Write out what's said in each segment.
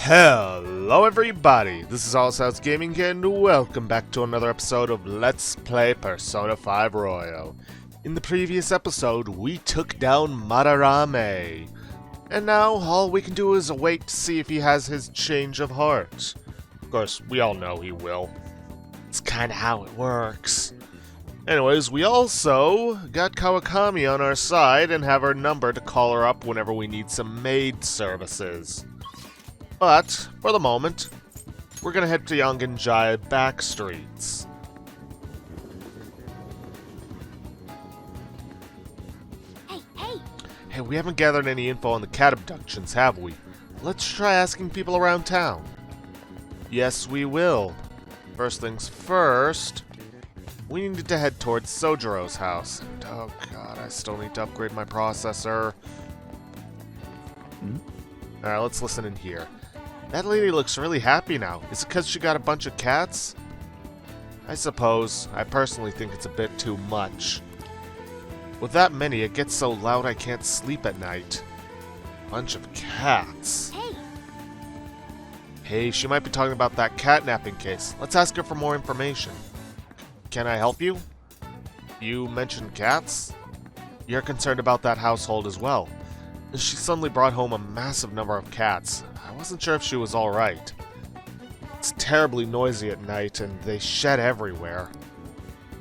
Hello everybody, this is AllSouth Gaming and welcome back to another episode of Let's Play Persona 5 Royal. In the previous episode, we took down Madarame, and now all we can do is wait to see if he has his change of heart. Of course, we all know he will. It's kinda how it works. Anyways, we also got Kawakami on our side and have her number to call her up whenever we need some maid services. But, for the moment, we're gonna head to Yongenjaya back streets. Hey, we haven't gathered any info on the cat abductions, have we? Let's try asking people around town. Yes, we will. First things first, we need to head towards Sojiro's house. And, oh god, I still need to upgrade my processor. Alright, let's listen in here. That lady looks really happy now. Is it because she got a bunch of cats? I suppose. I personally think it's a bit too much. With that many, it gets so loud I can't sleep at night. Bunch of cats. Hey, she might be talking about that catnapping case. Let's ask her for more information. Can I help you? You mentioned cats? You're concerned about that household as well. She suddenly brought home a massive number of cats. I wasn't sure if she was alright. It's terribly noisy at night, and they shed everywhere.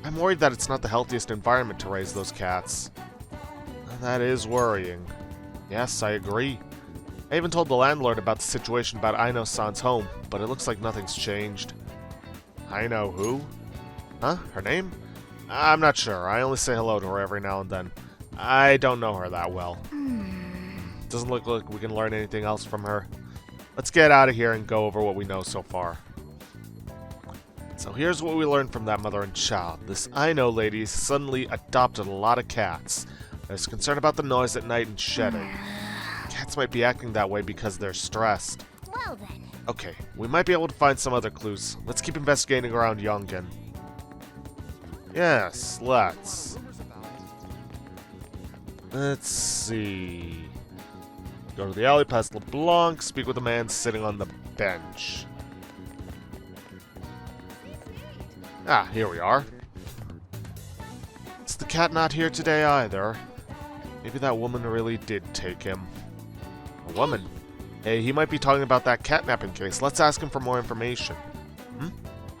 I'm worried that it's not the healthiest environment to raise those cats. That is worrying. Yes, I agree. I even told the landlord about the situation about Aino-san's home, but it looks like nothing's changed. Aino who? Huh? Her name? I'm not sure. I only say hello to her every now and then. I don't know her that well. Doesn't look like we can learn anything else from her. Let's get out of here and go over what we know so far. So here's what we learned from that mother and child. This Aino lady suddenly adopted a lot of cats. There's concern about the noise at night and shedding. Cats might be acting that way because they're stressed. Well then. Okay, we might be able to find some other clues. Let's keep investigating around Yongen. Yes, let's. Let's see. Go to the alley past LeBlanc, speak with a man sitting on the bench. Ah, here we are. Is the cat not here today either? Maybe that woman really did take him. A woman? Hey, he might be talking about that catnapping case. Let's ask him for more information.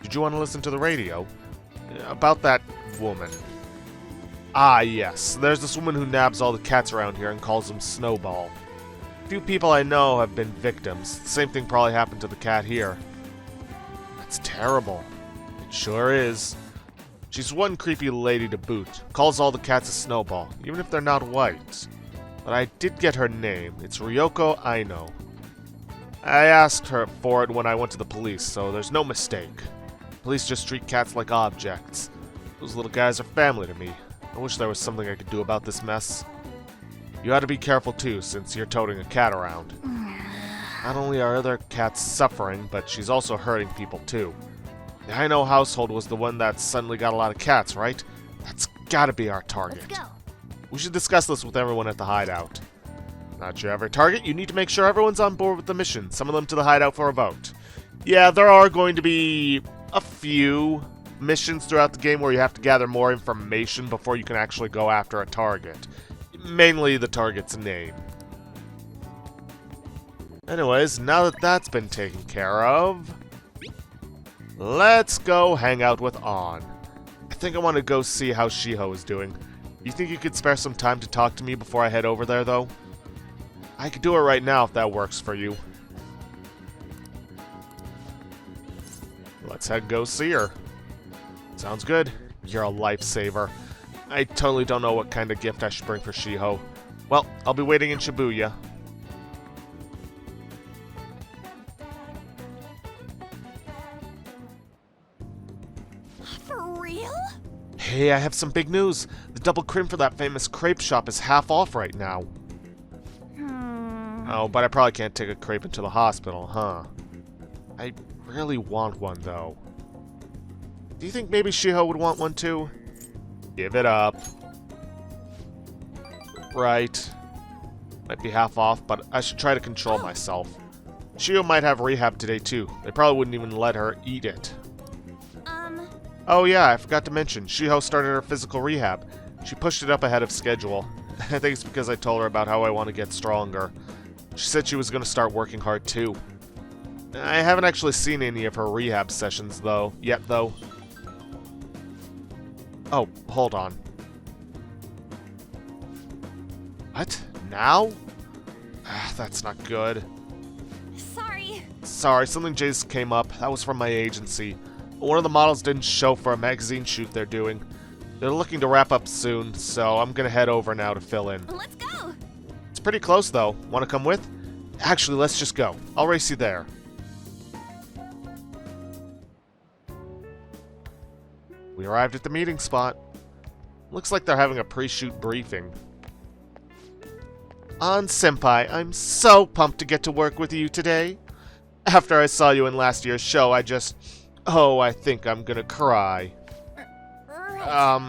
Did you want to listen to the radio? About that woman. Ah, yes. There's this woman who nabs all the cats around here and calls them Snowball. Few people I know have been victims. The same thing probably happened to the cat here. That's terrible. It sure is. She's one creepy lady to boot. Calls all the cats a Snowball, even if they're not white. But I did get her name. It's Ryoko Aino. I asked her for it when I went to the police, so there's no mistake. Police just treat cats like objects. Those little guys are family to me. I wish there was something I could do about this mess. You ought to be careful too, since you're toting a cat around. Not only are other cats suffering, but she's also hurting people too. The Aino household was the one that suddenly got a lot of cats, right? That's gotta be our target. Let's go. We should discuss this with everyone at the hideout. Not your every target, you need to make sure everyone's on board with the mission. Summon them to the hideout for a vote. Yeah, there are going to be a few missions throughout the game where you have to gather more information before you can actually go after a target. Mainly the target's name. Anyways, now that that's been taken care of, let's go hang out with Ann. I think I want to go see how Shiho is doing. You think you could spare some time to talk to me before I head over there, though? I could do it right now if that works for you. Let's head go see her. Sounds good. You're a lifesaver. I totally don't know what kind of gift I should bring for Shiho. Well, I'll be waiting in Shibuya. For real? Hey, I have some big news. The double cream for that famous crepe shop is half off right now. Oh, but I probably can't take a crepe into the hospital, huh? I really want one, though. Do you think maybe Shiho would want one, too? Give it up. Right. Might be half off, but I should try to control myself. Shio might have rehab today too. They probably wouldn't even let her eat it. Oh yeah, I forgot to mention, Shiho started her physical rehab. She pushed it up ahead of schedule. I think it's because I told her about how I want to get stronger. She said she was going to start working hard too. I haven't actually seen any of her rehab sessions yet though. Oh, hold on. What? Now? That's not good. Sorry, something just came up. That was from my agency. One of the models didn't show for a magazine shoot they're doing. They're looking to wrap up soon, so I'm gonna head over now to fill in. Let's go! It's pretty close though. Wanna come with? Actually, let's just go. I'll race you there. We arrived at the meeting spot. Looks like they're having a pre-shoot briefing. Senpai, I'm so pumped to get to work with you today. After I saw you in last year's show, I think I'm gonna cry.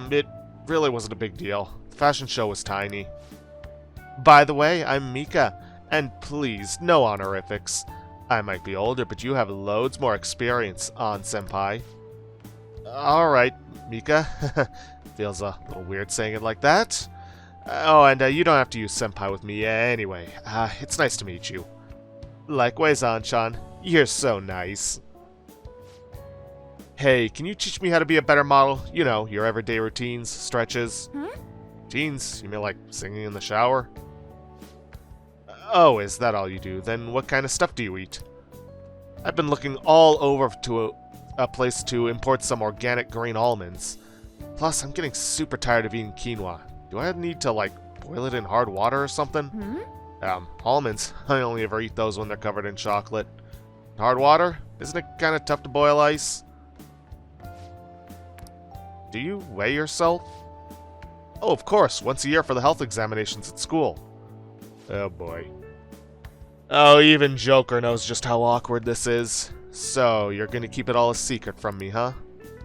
It really wasn't a big deal. The fashion show was tiny. By the way, I'm Mika, and please, no honorifics. I might be older, but you have loads more experience, Senpai. Alright, Mika. Feels a little weird saying it like that. Oh, and you don't have to use senpai with me anyway. It's nice to meet you. Likewise, Anchan. You're so nice. Hey, can you teach me how to be a better model? You know, your everyday routines, stretches. Routines? You mean like singing in the shower? Oh, is that all you do? Then what kind of stuff do you eat? I've been looking all over to a place to import some organic green almonds. Plus, I'm getting super tired of eating quinoa. Do I need to, like, boil it in hard water or something? Almonds. I only ever eat those when they're covered in chocolate. Hard water? Isn't it kind of tough to boil ice? Do you weigh yourself? Oh, of course. Once a year for the health examinations at school. Oh, boy. Oh, even Joker knows just how awkward this is. So, you're gonna keep it all a secret from me, huh?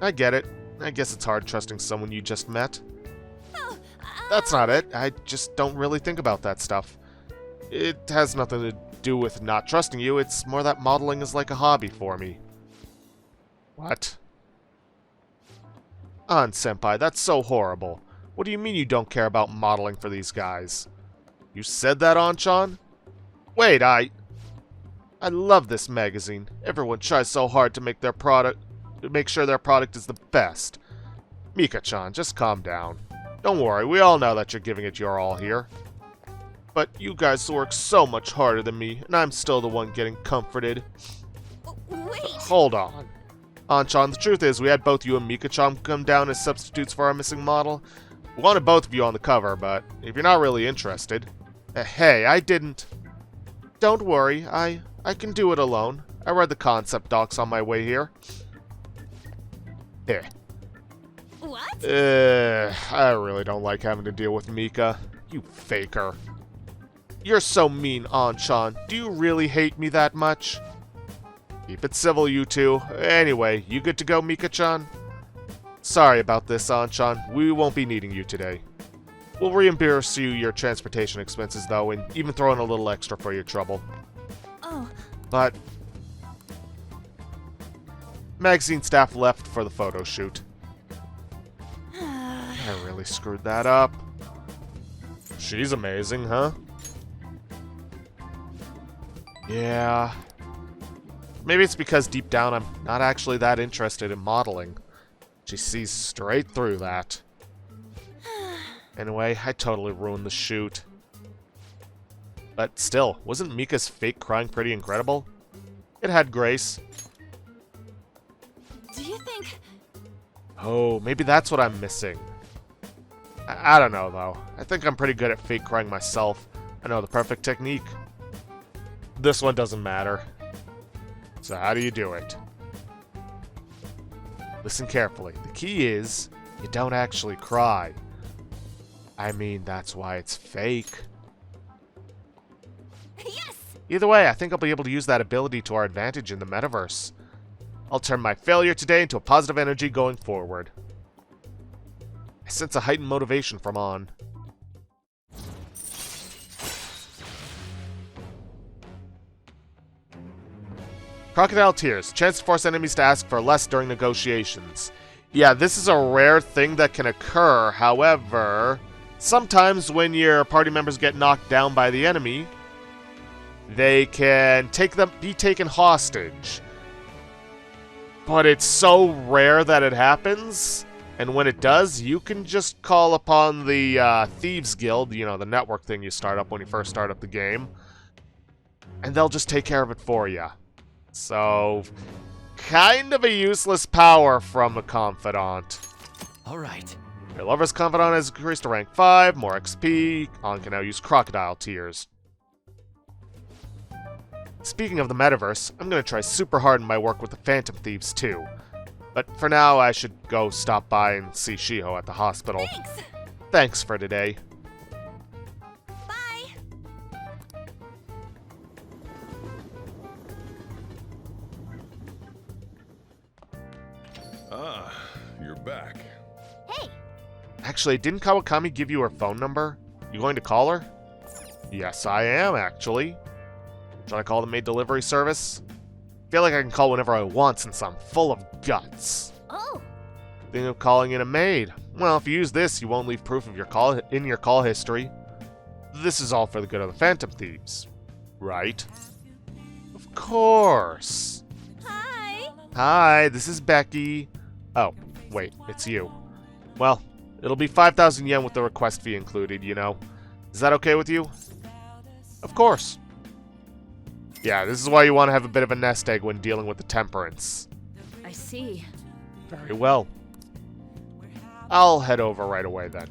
I get it. I guess it's hard trusting someone you just met. That's not it. I just don't really think about that stuff. It has nothing to do with not trusting you. It's more that modeling is like a hobby for me. What? Senpai, that's so horrible. What do you mean you don't care about modeling for these guys? You said that, Anchan? Wait, I love this magazine. Everyone tries so hard to make sure their product is the best. Mika-chan, just calm down. Don't worry, we all know that you're giving it your all here. But you guys work so much harder than me, and I'm still the one getting comforted. Wait! Hold on. Anchan, the truth is, we had both you and Mika-chan come down as substitutes for our missing model. We wanted both of you on the cover, but if you're not really interested... Hey, I didn't... Don't worry, I can do it alone. I read the concept docs on my way here. What? I really don't like having to deal with Mika. You faker. You're so mean, Anchan. Do you really hate me that much? Keep it civil, you two. Anyway, you good to go, Mika-chan? Sorry about this, Anchan. We won't be needing you today. We'll reimburse you your transportation expenses, though, and even throw in a little extra for your trouble. Oh. But... magazine staff left for the photo shoot. I really screwed that up. She's amazing, huh? Yeah. Maybe it's because deep down I'm not actually that interested in modeling. She sees straight through that. Anyway, I totally ruined the shoot. But still, wasn't Mika's fake crying pretty incredible? It had grace. Do you think... Oh, maybe that's what I'm missing. I don't know, though. I think I'm pretty good at fake crying myself. I know the perfect technique. This one doesn't matter. So how do you do it? Listen carefully. The key is, you don't actually cry. I mean, that's why it's fake. Yes! Either way, I think I'll be able to use that ability to our advantage in the metaverse. I'll turn my failure today into a positive energy going forward. I sense a heightened motivation from On. Crocodile Tears. Chance to force enemies to ask for less during negotiations. Yeah, this is a rare thing that can occur. However, sometimes when your party members get knocked down by the enemy, they can be taken hostage. But it's so rare that it happens, and when it does, you can just call upon the Thieves Guild, you know, the network thing you start up when you first start up the game, and they'll just take care of it for you. So, kind of a useless power from a Confidant. Alright. Your lover's Confidant has increased to rank 5, more XP, On can now use Crocodile Tears. Speaking of the metaverse, I'm gonna try super hard in my work with the Phantom Thieves too. But for now, I should go stop by and see Shiho at the hospital. Thanks. Thanks for today. Bye. Ah, you're back. Hey. Actually, didn't Kawakami give you her phone number? You going to call her? Yes, I am, actually. Should I call the maid delivery service? Feel like I can call whenever I want since I'm full of guts. Oh. Thinking of calling in a maid. Well, if you use this, you won't leave proof of your call in your call history. This is all for the good of the Phantom Thieves, right? Of course. Hi. Hi, this is Becky. Oh, wait, it's you. Well, it'll be 5,000 yen with the request fee included, you know. Is that okay with you? Of course. Yeah, this is why you want to have a bit of a nest egg when dealing with the Temperance. I see. Very well. I'll head over right away then.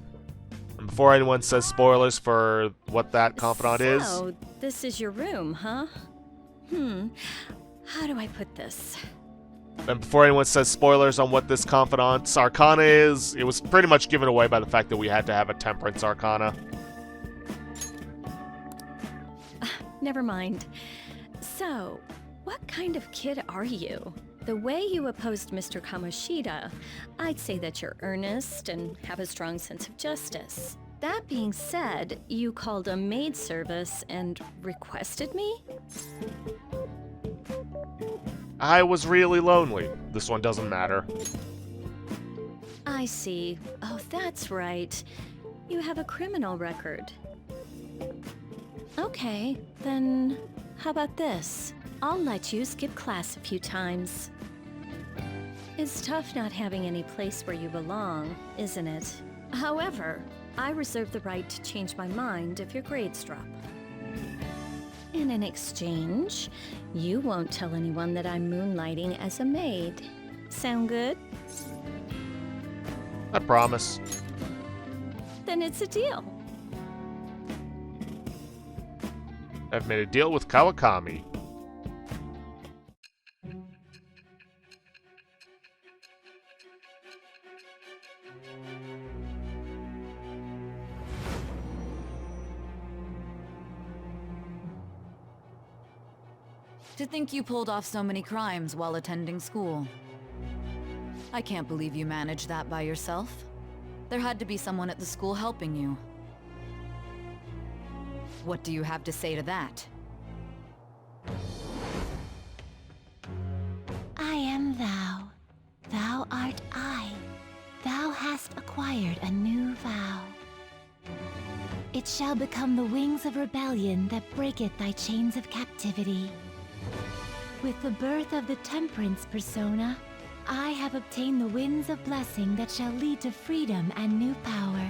And before anyone says spoilers for what that Confidant is... So, this is your room, huh? How do I put this? And before anyone says spoilers on what this Confidant's Arcana is, it was pretty much given away by the fact that we had to have a Temperance Arcana. Never mind. So, what kind of kid are you? The way you opposed Mr. Kamoshida, I'd say that you're earnest and have a strong sense of justice. That being said, you called a maid service and requested me? I was really lonely. This one doesn't matter. I see. Oh, that's right. You have a criminal record. Okay, then how about this? I'll let you skip class a few times. It's tough not having any place where you belong, isn't it? However, I reserve the right to change my mind if your grades drop. And in exchange, you won't tell anyone that I'm moonlighting as a maid. Sound good? I promise. Then it's a deal. I've made a deal with Kawakami. To think you pulled off so many crimes while attending school. I can't believe you managed that by yourself. There had to be someone at the school helping you. What do you have to say to that? I am thou. Thou art I. Thou hast acquired a new vow. It shall become the wings of rebellion that breaketh thy chains of captivity. With the birth of the Temperance persona, I have obtained the winds of blessing that shall lead to freedom and new power.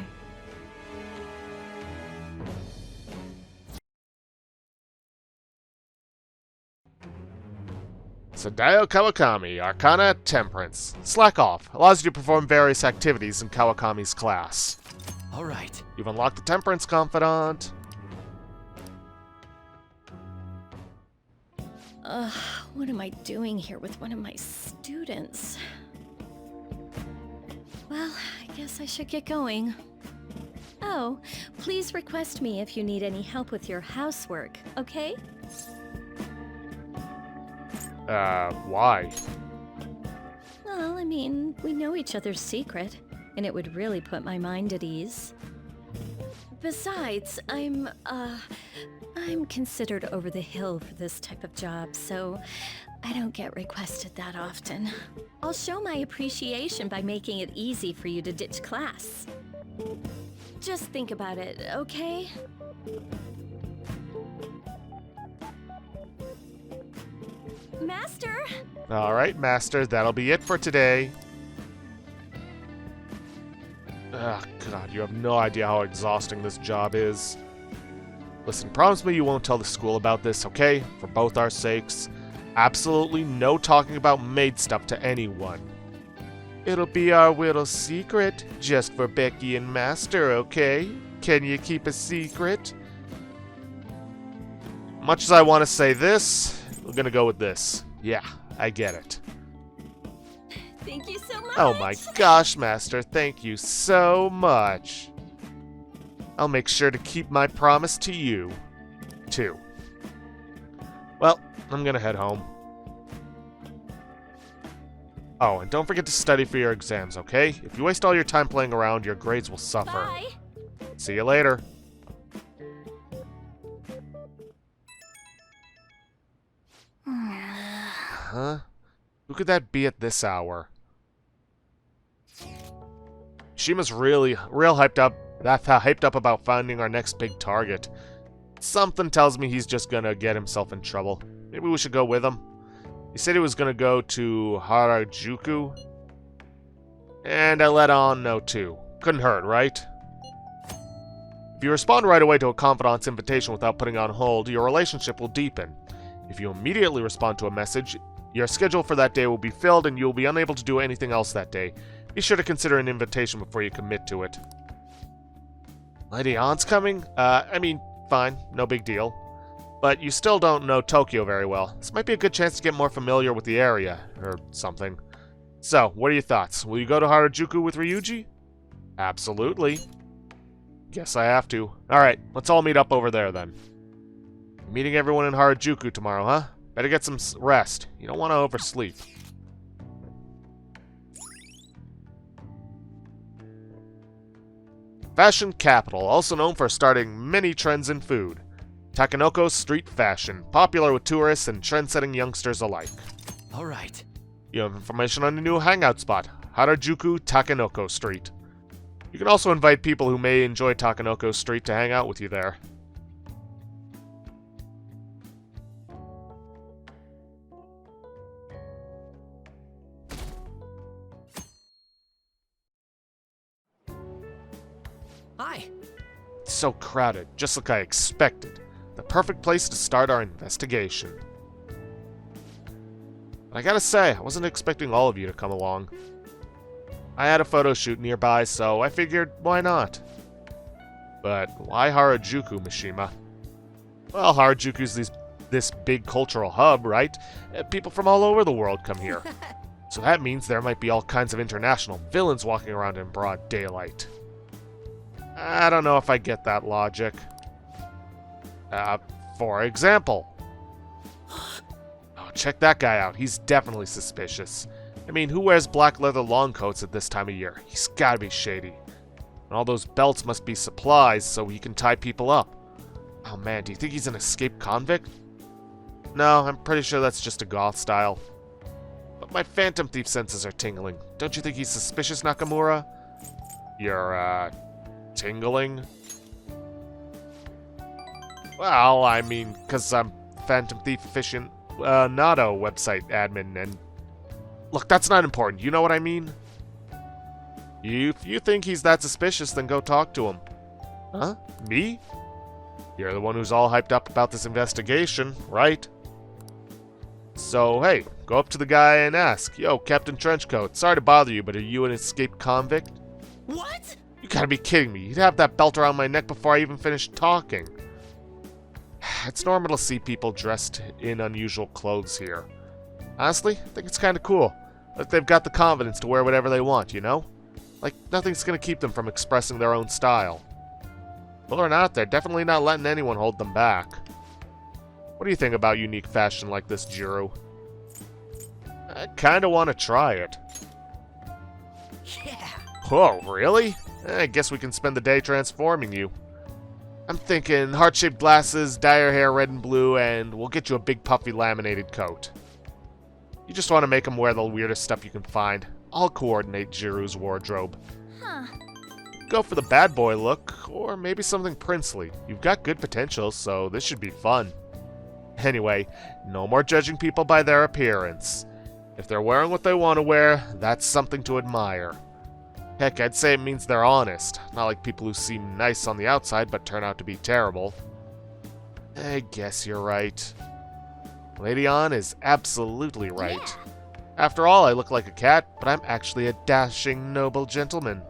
Sadao Kawakami, Arcana Temperance. Slack off. Allows you to perform various activities in Kawakami's class. Alright. You've unlocked the Temperance Confidant. What am I doing here with one of my students? Well, I guess I should get going. Oh, please request me if you need any help with your housework, okay? Why? Well, I mean, we know each other's secret, and it would really put my mind at ease. Besides, I'm considered over the hill for this type of job, so I don't get requested that often. I'll show my appreciation by making it easy for you to ditch class. Just think about it, okay? Master! Alright, Master, that'll be it for today. Ugh, God, you have no idea how exhausting this job is. Listen, promise me you won't tell the school about this, okay? For both our sakes. Absolutely no talking about maid stuff to anyone. It'll be our little secret, just for Becky and Master, okay? Can you keep a secret? Much as I want to say this, we're gonna go with this. Yeah, I get it. Thank you so much! Oh my gosh, Master, thank you so much. I'll make sure to keep my promise to you, too. Well, I'm gonna head home. Oh, and don't forget to study for your exams, okay? If you waste all your time playing around, your grades will suffer. Bye! See you later. Huh? Who could that be at this hour? Shima's real hyped up. That's how hyped up about finding our next big target. Something tells me he's just gonna get himself in trouble. Maybe we should go with him. He said he was gonna go to Harajuku. And I let on know too. Couldn't hurt, right? If you respond right away to a confidant's invitation without putting on hold, your relationship will deepen. If you immediately respond to a message, your schedule for that day will be filled and you'll be unable to do anything else that day. Be sure to consider an invitation before you commit to it. Lady Ann's coming? Fine, no big deal. But you still don't know Tokyo very well. This might be a good chance to get more familiar with the area, or something. So, what are your thoughts? Will you go to Harajuku with Ryuji? Absolutely. Guess I have to. Alright, let's all meet up over there then. Meeting everyone in Harajuku tomorrow, huh? Better get some rest. You don't want to oversleep. Fashion capital, also known for starting many trends in food. Takenoko street fashion, popular with tourists and trend-setting youngsters alike. All right. You have information on a new hangout spot, Harajuku Takenoko Street. You can also invite people who may enjoy Takenoko Street to hang out with you there. Hi. It's so crowded, just like I expected. The perfect place to start our investigation. But I gotta say, I wasn't expecting all of you to come along. I had a photo shoot nearby, so I figured, why not? But why Harajuku, Mishima? Well, Harajuku's this big cultural hub, right? People from all over the world come here. So that means there might be all kinds of international villains walking around in broad daylight. I don't know if I get that logic. For example. Oh, check that guy out. He's definitely suspicious. I mean, who wears black leather long coats at this time of year? He's gotta be shady. And all those belts must be supplies so he can tie people up. Oh man, do you think he's an escaped convict? No, I'm pretty sure that's just a goth style. But my Phantom Thief senses are tingling. Don't you think he's suspicious, Nakamura? You're, tingling? Well, I mean, because I'm Phantom Thief aficionado website admin, and... Look, that's not important, you know what I mean? If you think he's that suspicious, then go talk to him. Huh? Me? You're the one who's all hyped up about this investigation, right? So, hey, go up to the guy and ask, Yo, Captain Trenchcoat, sorry to bother you, but are you an escaped convict? What? You gotta be kidding me. You'd have that belt around my neck before I even finished talking. It's normal to see people dressed in unusual clothes here. Honestly, I think it's kinda cool. That they've got the confidence to wear whatever they want, you know? Like, nothing's gonna keep them from expressing their own style. Well or not, they're definitely not letting anyone hold them back. What do you think about unique fashion like this, Jiro? I kinda wanna try it. Yeah. Whoa, really? I guess we can spend the day transforming you. I'm thinking heart-shaped glasses, dye your hair red and blue, and we'll get you a big puffy laminated coat. You just want to make him wear the weirdest stuff you can find. I'll coordinate Jiru's wardrobe. Huh. Go for the bad boy look, or maybe something princely. You've got good potential, so this should be fun. Anyway, no more judging people by their appearance. If they're wearing what they want to wear, that's something to admire. Heck, I'd say it means they're honest, not like people who seem nice on the outside but turn out to be terrible. I guess you're right. Lady Ann is absolutely right. Yeah. After all, I look like a cat, but I'm actually a dashing, noble gentleman.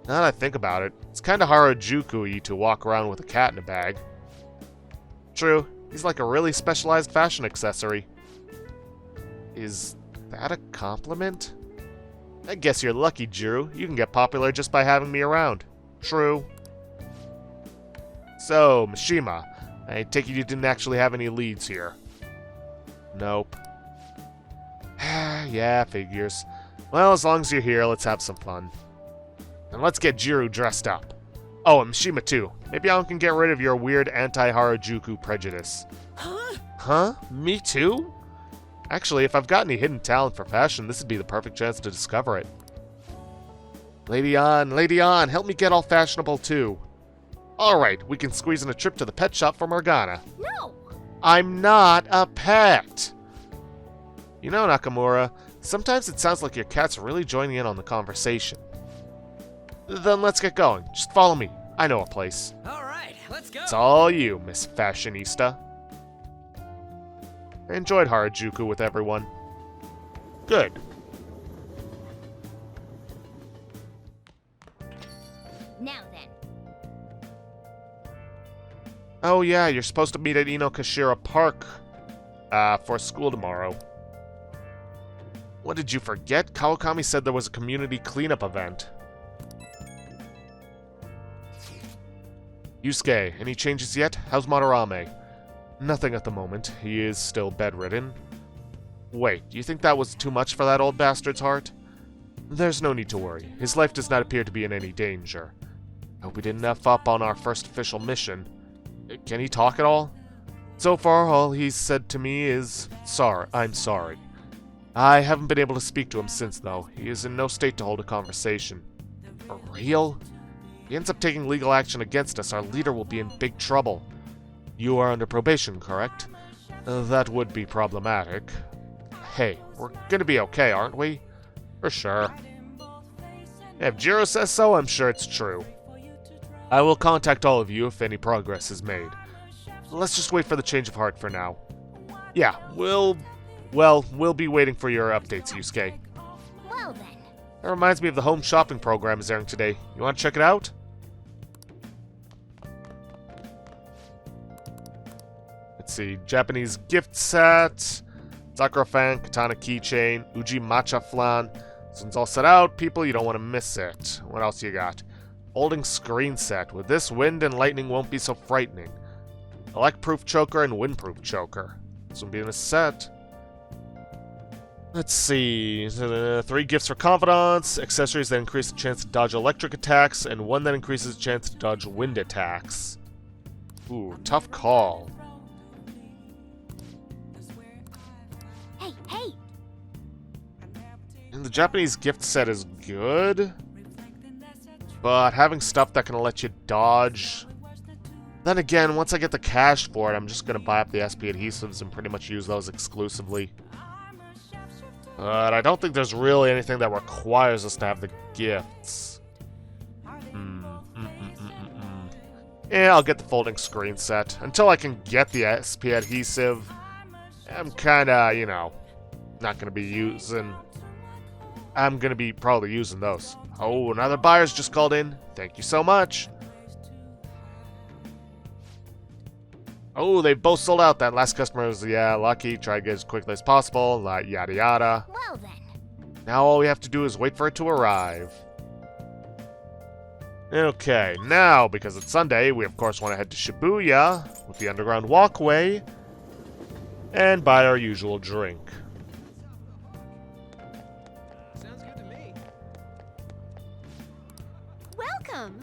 Now that I think about it, it's kinda Harajuku-y to walk around with a cat in a bag. True, he's like a really specialized fashion accessory. Is that a compliment? I guess you're lucky, Jiru. You can get popular just by having me around. True. So, Mishima, I take it you didn't actually have any leads here. Nope. Yeah, figures. Well, as long as you're here, let's have some fun. And let's get Jiru dressed up. Oh, and Mishima too. Maybe I can get rid of your weird anti-Harajuku prejudice. Huh? Huh? Me too? Actually, if I've got any hidden talent for fashion, this would be the perfect chance to discover it. Lady Ann, help me get all fashionable too. Alright, we can squeeze in a trip to the pet shop for Morgana. No. I'm not a pet! You know, Nakamura, sometimes it sounds like your cat's really joining in on the conversation. Then let's get going. Just follow me. I know a place. All right, let's go. It's all you, Miss Fashionista. I enjoyed Harajuku with everyone. Good. Now then. Oh yeah, you're supposed to meet at Inokashira Park for school tomorrow. What, did you forget? Kawakami said there was a community cleanup event. Yusuke, any changes yet? How's Madarame? Nothing at the moment. He is still bedridden. Wait, do you think that was too much for that old bastard's heart? There's no need to worry. His life does not appear to be in any danger. Hope we didn't F up on our first official mission. Can he talk at all? So far, all he's said to me is, I'm sorry. I haven't been able to speak to him since, though. He is in no state to hold a conversation. For real? If he ends up taking legal action against us, our leader will be in big trouble. You are under probation, correct? That would be problematic. Hey, we're gonna be okay, aren't we? For sure. If Jiro says so, I'm sure it's true. I will contact all of you if any progress is made. Let's just wait for the change of heart for now. Yeah, we'll be waiting for your updates, Yusuke. Well then. That reminds me of the home shopping program is airing today. You want to check it out? Let's see. Japanese gift set, Sakura fan, katana keychain, Uji matcha flan. This one's all set out. People, you don't want to miss it. What else you got? Folding screen set. With this, wind and lightning won't be so frightening. Elect-proof choker and wind-proof choker. This will be in a set. Let's see. 3 gifts for confidants, accessories that increase the chance to dodge electric attacks, and 1 that increases the chance to dodge wind attacks. Ooh, tough call. Hey. And the Japanese gift set is good, but having stuff that can let you dodge... Then again, once I get the cash for it, I'm just going to buy up the SP adhesives and pretty much use those exclusively. But I don't think there's really anything that requires us to have the gifts. Yeah, I'll get the folding screen set. Until I can get the SP adhesive, I'm kinda, not gonna be using... I'm gonna be probably using those. Oh, another buyer's just called in. Thank you so much. Oh, they both sold out. That last customer was, lucky. Try to get as quickly as possible. Yada yada. Well then. Now all we have to do is wait for it to arrive. Okay, now, because it's Sunday, we of course want to head to Shibuya with the underground walkway and buy our usual drink. Sounds good to me. Welcome.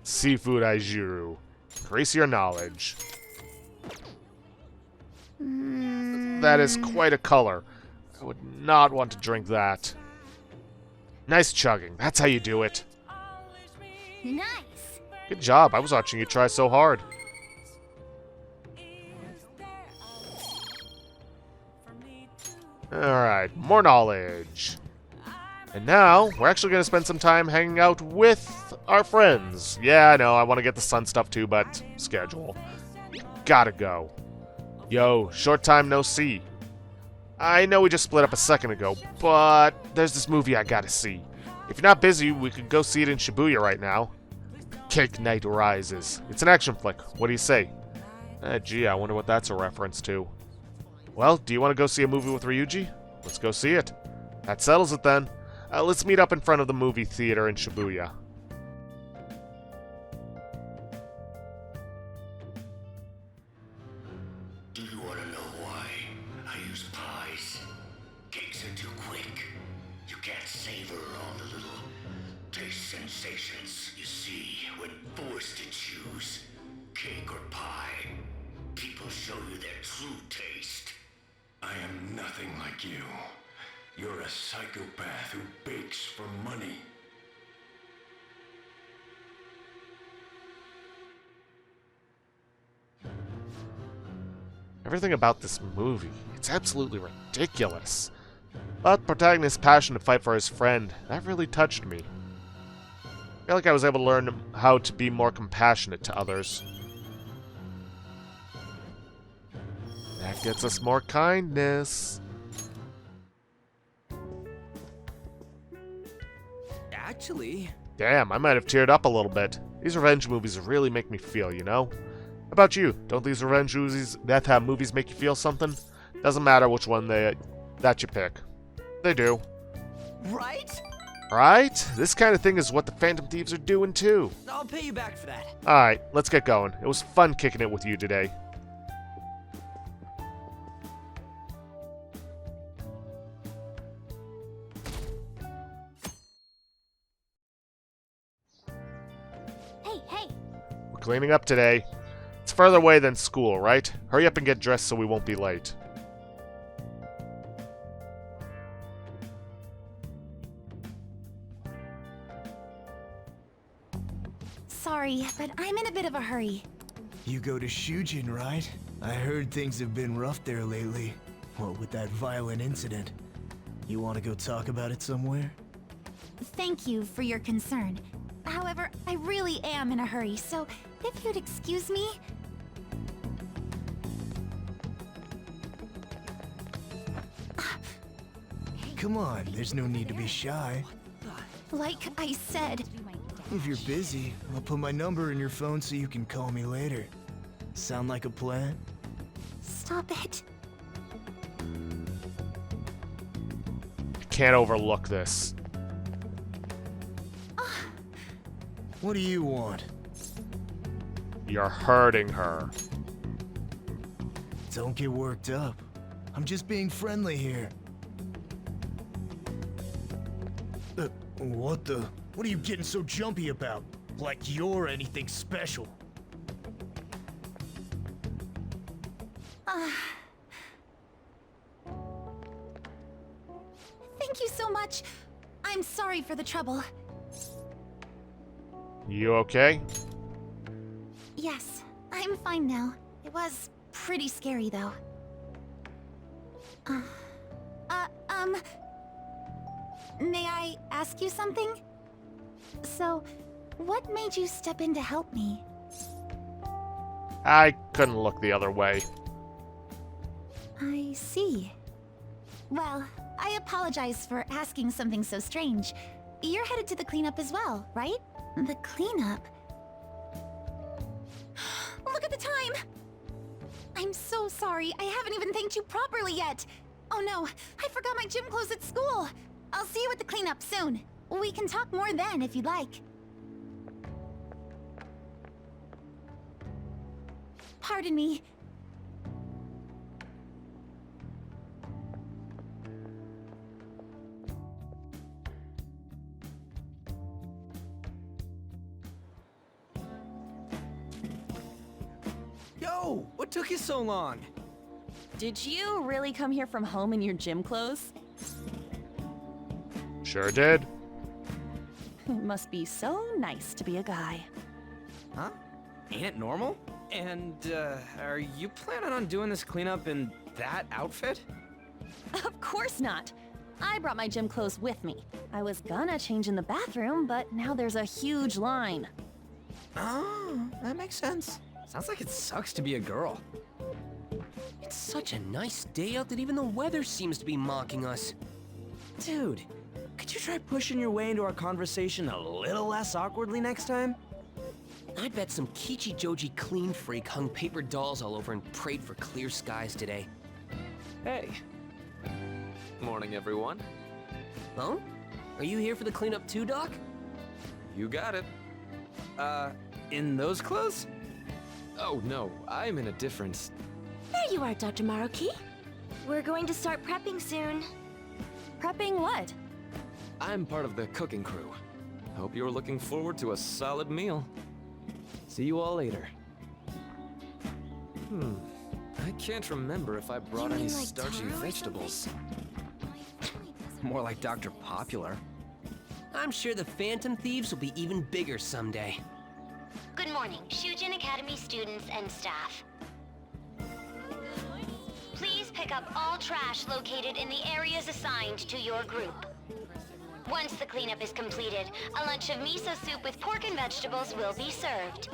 Seafood Aijiru. Increase your knowledge. That is quite a color. I would not want to drink that. Nice chugging. That's how you do it. Nice. Good job. I was watching you try so hard. Alright, more knowledge. And now, we're actually going to spend some time hanging out with our friends. Yeah, I know, I want to get the sun stuff too, but schedule. Gotta go. Yo, short time no see. I know we just split up a second ago, but there's this movie I gotta see. If you're not busy, we could go see it in Shibuya right now. Cake Night Rises. It's an action flick. What do you say? Gee, I wonder what that's a reference to. Well, do you want to go see a movie with Ryuji? Let's go see it. That settles it then. Let's meet up in front of the movie theater in Shibuya. Do you want to know why I use pies? Cakes are too quick. You can't savor all the little taste sensations you see when forced to choose cake or pie. People show you their true taste. I am nothing like you. You're a psychopath who bakes for money. Everything about this movie, it's absolutely ridiculous. But the protagonist's passion to fight for his friend, that really touched me. I feel like I was able to learn how to be more compassionate to others. That gets us more kindness. Actually, Damn, I might have teared up a little bit. These revenge movies really make me feel, you know? How about you? Don't these revenge movies make you feel something? Doesn't matter which one that you pick. They do. right? Right? This kind of thing is what the Phantom Thieves are doing too. I'll pay you back for that. Alright, let's get going. It was fun kicking it with you today. Hey. We're cleaning up today. It's further away than school, right? Hurry up and get dressed so we won't be late. Sorry, but I'm in a bit of a hurry. You go to Shujin, right? I heard things have been rough there lately. What with that violent incident? You want to go talk about it somewhere? Thank you for your concern. However, I really am in a hurry, so if you'd excuse me... Come on, there's no need to be shy. Like I said, If you're busy, I'll put my number in your phone so you can call me later. Sound like a plan? stop it. I can't overlook this. What do you want? You're hurting her. Don't get worked up. I'm just being friendly here. What the? What are you getting so jumpy about? Like you're anything special. Thank you so much. I'm sorry for the trouble. You okay? Yes, I'm fine now. It was pretty scary, though. May I ask you something? So, what made you step in to help me? I couldn't look the other way. I see. Well, I apologize for asking something so strange. You're headed to the cleanup as well, right? The cleanup? Look at the time! I'm so sorry, I haven't even thanked you properly yet! Oh no, I forgot my gym clothes at school! I'll see you at the cleanup soon. We can talk more then if you'd like. Pardon me. Yo, what took you so long? Did you really come here from home in your gym clothes? Sure did. It must be so nice to be a guy. Huh? Ain't it normal? And, are you planning on doing this cleanup in that outfit? Of course not. I brought my gym clothes with me. I was gonna change in the bathroom, but now there's a huge line. Oh, that makes sense. Sounds like it sucks to be a girl. It's such a nice day out that even the weather seems to be mocking us. Dude, could you try pushing your way into our conversation a little less awkwardly next time? I bet some Kichi Joji clean freak hung paper dolls all over and prayed for clear skies today. Hey. Morning, everyone. Huh? Are you here for the cleanup too, Doc? You got it. In those clothes? Oh no, I'm in a different... There you are, Dr. Maruki. We're going to start prepping soon. Prepping what? I'm part of the cooking crew. Hope you're looking forward to a solid meal. See you all later. I can't remember if I brought any starchy vegetables. More like Dr. Popular. I'm sure the Phantom Thieves will be even bigger someday. Good morning, Shujin Academy students and staff. Please pick up all trash located in the areas assigned to your group. Once the cleanup is completed, a lunch of miso soup with pork and vegetables will be served.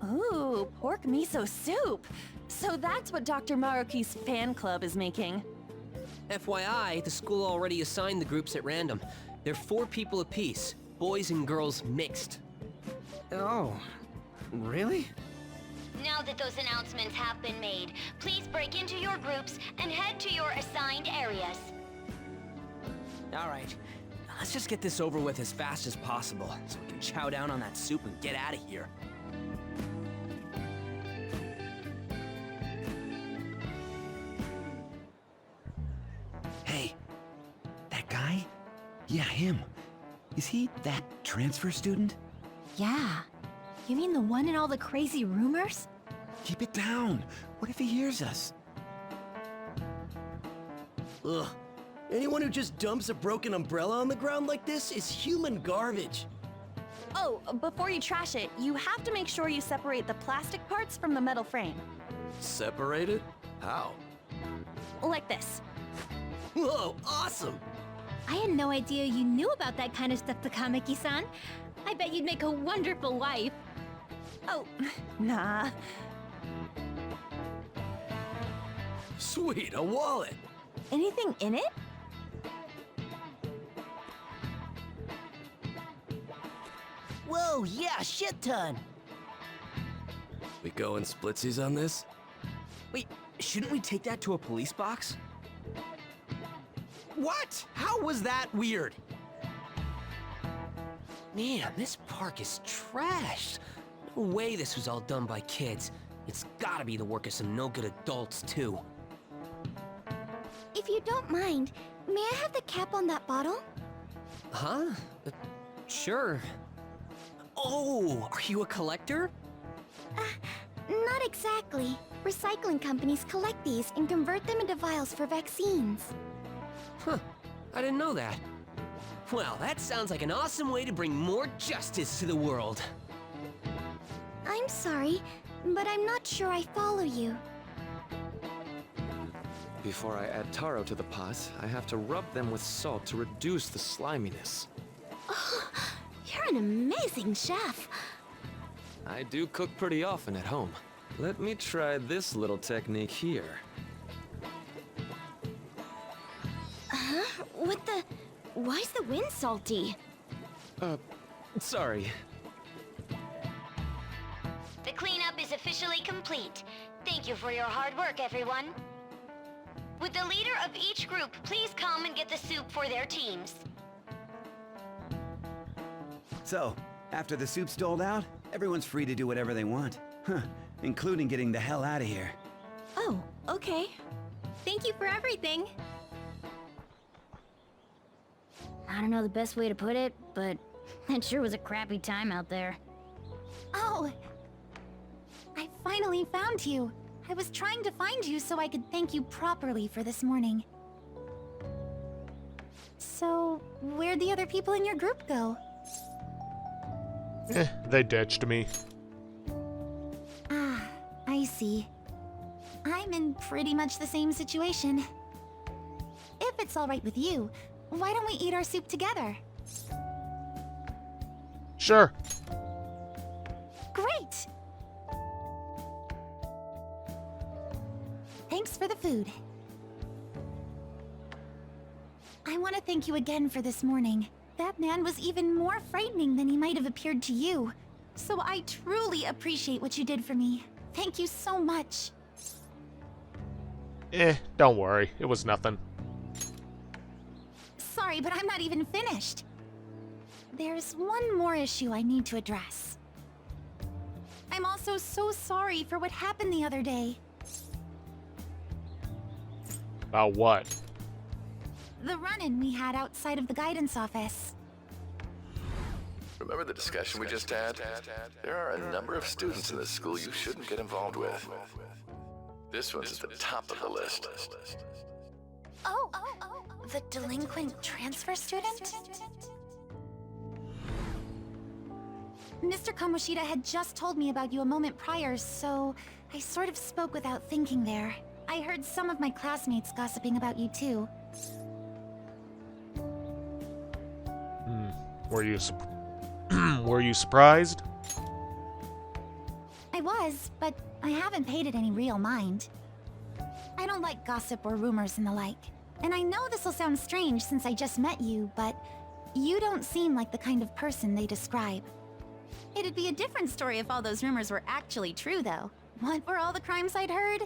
Ooh, pork miso soup. So that's what Dr. Maruki's fan club is making. FYI, the school already assigned the groups at random. They're 4 people apiece, boys and girls mixed. Oh, really? Now that those announcements have been made, please break into your groups and head to your assigned areas. All right, let's just get this over with as fast as possible so we can chow down on that soup and get out of here. Hey, that guy? Yeah, him. Is he that transfer student? Yeah. You mean the one in all the crazy rumors? Keep it down. What if he hears us? Ugh. Anyone who just dumps a broken umbrella on the ground like this is human garbage. Oh, before you trash it, you have to make sure you separate the plastic parts from the metal frame. Separated? How? Like this. Whoa, awesome! I had no idea you knew about that kind of stuff, Takamaki-san. I bet you'd make a wonderful wife. Oh, nah. Sweet, a wallet! Anything in it? Whoa, yeah, shit ton! We going splitsies on this? Wait, shouldn't we take that to a police box? What? How was that weird? Man, this park is trashed. No way this was all done by kids. It's gotta be the work of some no-good adults, too. If you don't mind, may I have the cap on that bottle? Huh? Sure. Oh, are you a collector? Not exactly. Recycling companies collect these and convert them into vials for vaccines. Huh, I didn't know that. Well, that sounds like an awesome way to bring more justice to the world. I'm sorry, but I'm not sure I follow you. Before I add taro to the pot, I have to rub them with salt to reduce the sliminess. Oh, you're an amazing chef. I do cook pretty often at home. Let me try this little technique here. What the... Why's the wind salty? Sorry. The cleanup is officially complete. Thank you for your hard work, everyone. Would the leader of each group please come and get the soup for their teams? So, after the soup's doled out, everyone's free to do whatever they want. Huh, including getting the hell out of here. Oh, okay. Thank you for everything. I don't know the best way to put it, but it sure was a crappy time out there. Oh! I finally found you. I was trying to find you so I could thank you properly for this morning. So, where'd the other people in your group go? They ditched me. Ah, I see. I'm in pretty much the same situation. If it's alright with you, why don't we eat our soup together? Sure. Great! Thanks for the food. I want to thank you again for this morning. That man was even more frightening than he might have appeared to you. So I truly appreciate what you did for me. Thank you so much. Don't worry. It was nothing. Sorry, but I'm not even finished. There's one more issue I need to address. I'm also so sorry for what happened the other day. About what? The run-in we had outside of the guidance office. Remember the discussion we just had? There are a number of students in this school you shouldn't get involved with. This one's at the top of the list. Oh, the delinquent transfer student? Mr. Kamoshida had just told me about you a moment prior, so I sort of spoke without thinking there. I heard some of my classmates gossiping about you too. Were you were you surprised? I was, but I haven't paid it any real mind. I don't like gossip or rumors and the like. And I know this will sound strange since I just met you, but you don't seem like the kind of person they describe. It'd be a different story if all those rumors were actually true, though. What were all the crimes I'd heard?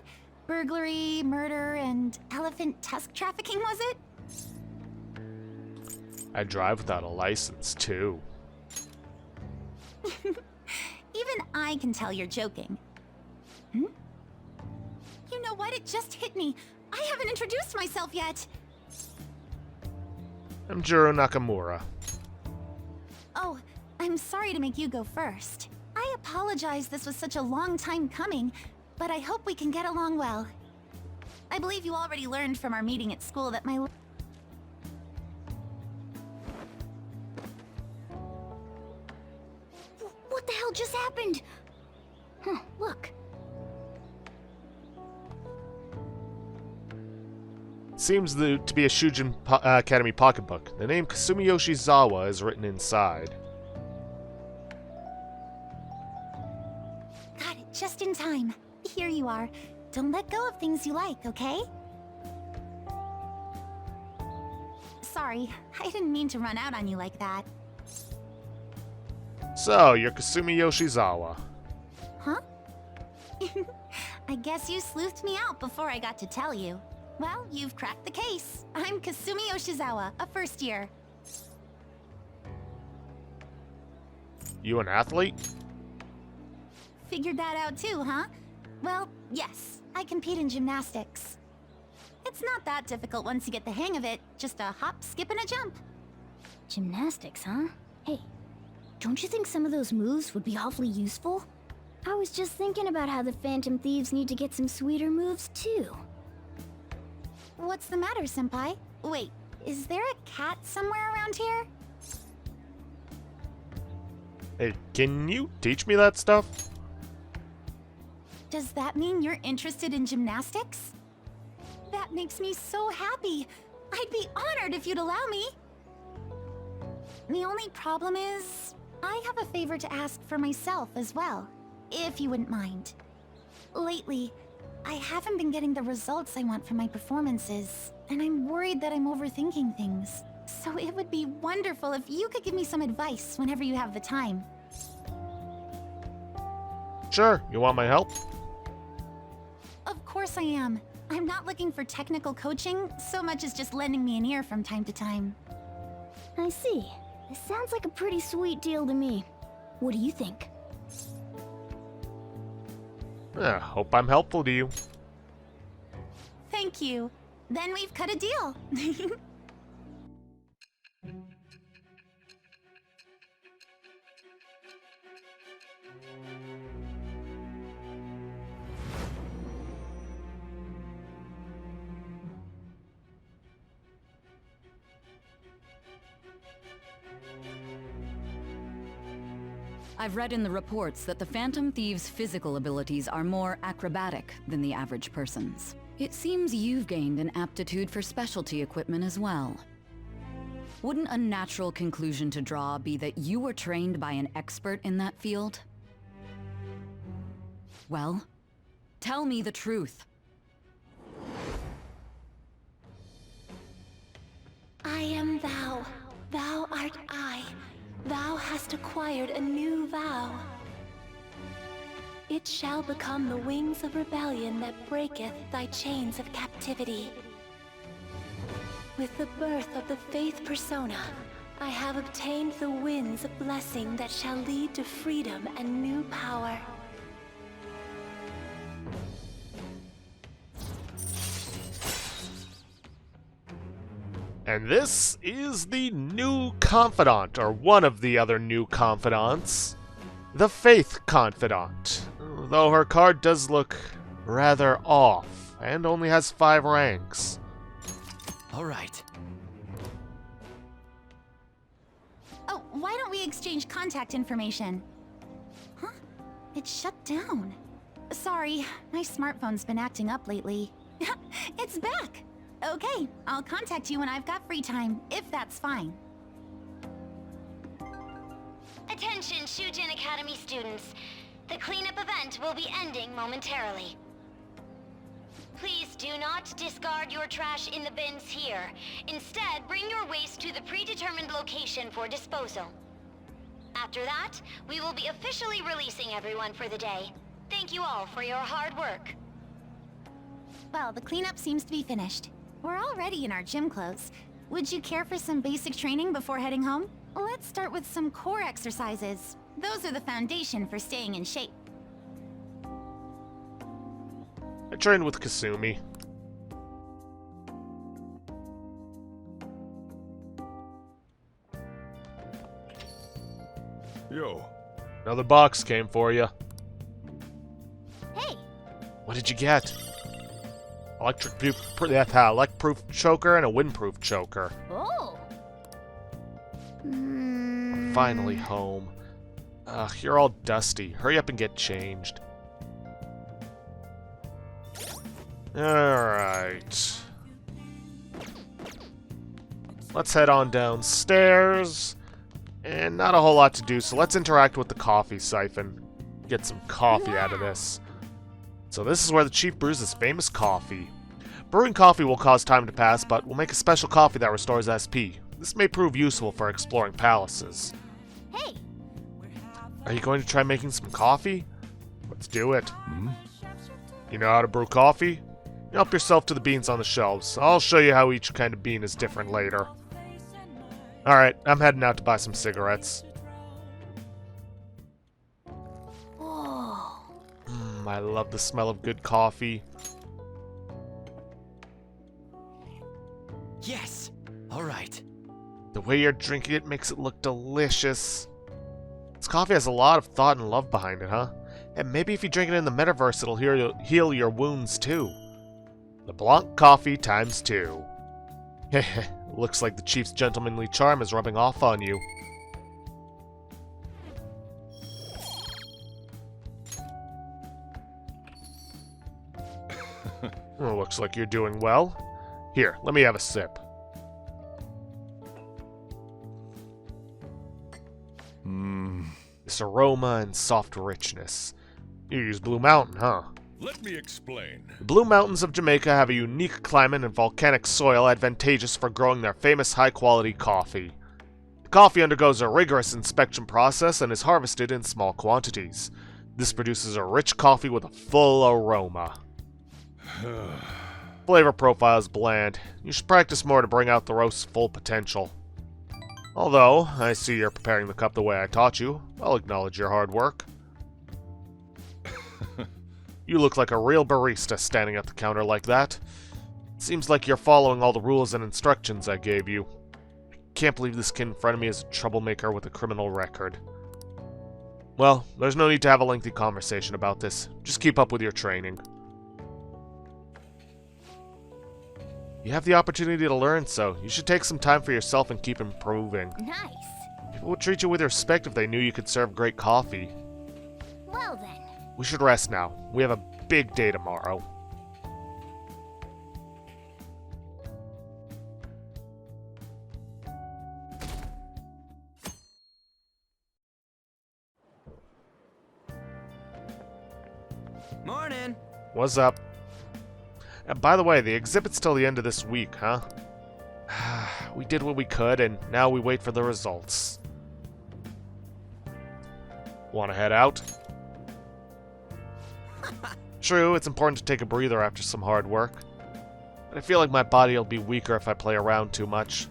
Burglary, murder, and elephant tusk trafficking, was it? I drive without a license, too. Even I can tell you're joking. You know what? It just hit me. I haven't introduced myself yet. I'm Jiro Nakamura. Oh, I'm sorry to make you go first. I apologize this was such a long time coming, but I hope we can get along well. I believe you already learned from our meeting at school that my... What the hell just happened? Huh, look. Seems to be a Shujin Academy pocketbook. The name Kasumi Yoshizawa is written inside. Got it, just in time. Here you are. Don't let go of things you like, okay? Sorry, I didn't mean to run out on you like that. So, you're Kasumi Yoshizawa. Huh? I guess you sleuthed me out before I got to tell you. Well, you've cracked the case. I'm Kasumi Yoshizawa, a first year. You an athlete? Figured that out too, huh? Well, yes, I compete in gymnastics. It's not that difficult once you get the hang of it. Just a hop, skip, and a jump. Gymnastics, huh? Hey, don't you think some of those moves would be awfully useful? I was just thinking about how the Phantom Thieves need to get some sweeter moves, too. What's the matter, Senpai? Wait, is there a cat somewhere around here? Hey, can you teach me that stuff? Does that mean you're interested in gymnastics? That makes me so happy. I'd be honored if you'd allow me. The only problem is, I have a favor to ask for myself as well, if you wouldn't mind. Lately, I haven't been getting the results I want from my performances, and I'm worried that I'm overthinking things. So it would be wonderful if you could give me some advice whenever you have the time. Sure, you want my help? Of course I am. I'm not looking for technical coaching, so much as just lending me an ear from time to time. I see. This sounds like a pretty sweet deal to me. What do you think? Hope I'm helpful to you. Thank you. Then we've cut a deal. I've read in the reports that the Phantom Thieves' physical abilities are more acrobatic than the average person's. It seems you've gained an aptitude for specialty equipment as well. Wouldn't a natural conclusion to draw be that you were trained by an expert in that field? Well, tell me the truth. I am thou. Thou art I. Thou hast acquired a new vow. It shall become the wings of rebellion that breaketh thy chains of captivity. With the birth of the Faith Persona, I have obtained the winds of blessing that shall lead to freedom and new power. And this is the new confidant, or one of the other new confidants, the Faith Confidant. Though her card does look rather off, and only has 5 ranks. Alright. Oh, why don't we exchange contact information? Huh? It shut down. Sorry, my smartphone's been acting up lately. It's back! Okay, I'll contact you when I've got free time, if that's fine. Attention, Shujin Academy students. The cleanup event will be ending momentarily. Please do not discard your trash in the bins here. Instead, bring your waste to the predetermined location for disposal. After that, we will be officially releasing everyone for the day. Thank you all for your hard work. Well, the cleanup seems to be finished. We're already in our gym clothes. Would you care for some basic training before heading home? Let's start with some core exercises. Those are the foundation for staying in shape. I trained with Kasumi. Yo. Another box came for you. Hey! What did you get? Elect-proof choker and a windproof choker. Oh! We're finally home. Ugh, you're all dusty. Hurry up and get changed. Alright. Let's head on downstairs. And not a whole lot to do, so let's interact with the coffee siphon. Get some coffee out of this. So this is where the chief brews his famous coffee. Brewing coffee will cause time to pass, but we'll make a special coffee that restores SP. This may prove useful for exploring palaces. Hey! Are you going to try making some coffee? Let's do it. You know how to brew coffee? Help yourself to the beans on the shelves. I'll show you how each kind of bean is different later. Alright, I'm heading out to buy some cigarettes. I love the smell of good coffee. Yes! Alright. The way you're drinking it makes it look delicious. This coffee has a lot of thought and love behind it, huh? And maybe if you drink it in the metaverse, it'll heal your wounds too. LeBlanc coffee times 2. Heh, looks like the chief's gentlemanly charm is rubbing off on you. Well, looks like you're doing well. Here, let me have a sip. This aroma and soft richness. You use Blue Mountain, huh? Let me explain. The Blue Mountains of Jamaica have a unique climate and volcanic soil advantageous for growing their famous high-quality coffee. The coffee undergoes a rigorous inspection process and is harvested in small quantities. This produces a rich coffee with a full aroma. Flavor profile is bland. You should practice more to bring out the roast's full potential. Although, I see you're preparing the cup the way I taught you. I'll acknowledge your hard work. You look like a real barista standing at the counter like that. Seems like you're following all the rules and instructions I gave you. I can't believe this kid in front of me is a troublemaker with a criminal record. Well, there's no need to have a lengthy conversation about this. Just keep up with your training. You have the opportunity to learn, so you should take some time for yourself and keep improving. Nice. People would treat you with respect if they knew you could serve great coffee. Well then. We should rest now. We have a big day tomorrow. Morning. What's up? And by the way, the exhibit's till the end of this week, huh? We did what we could, and now we wait for the results. Wanna head out? True, it's important to take a breather after some hard work. But I feel like my body will be weaker if I play around too much.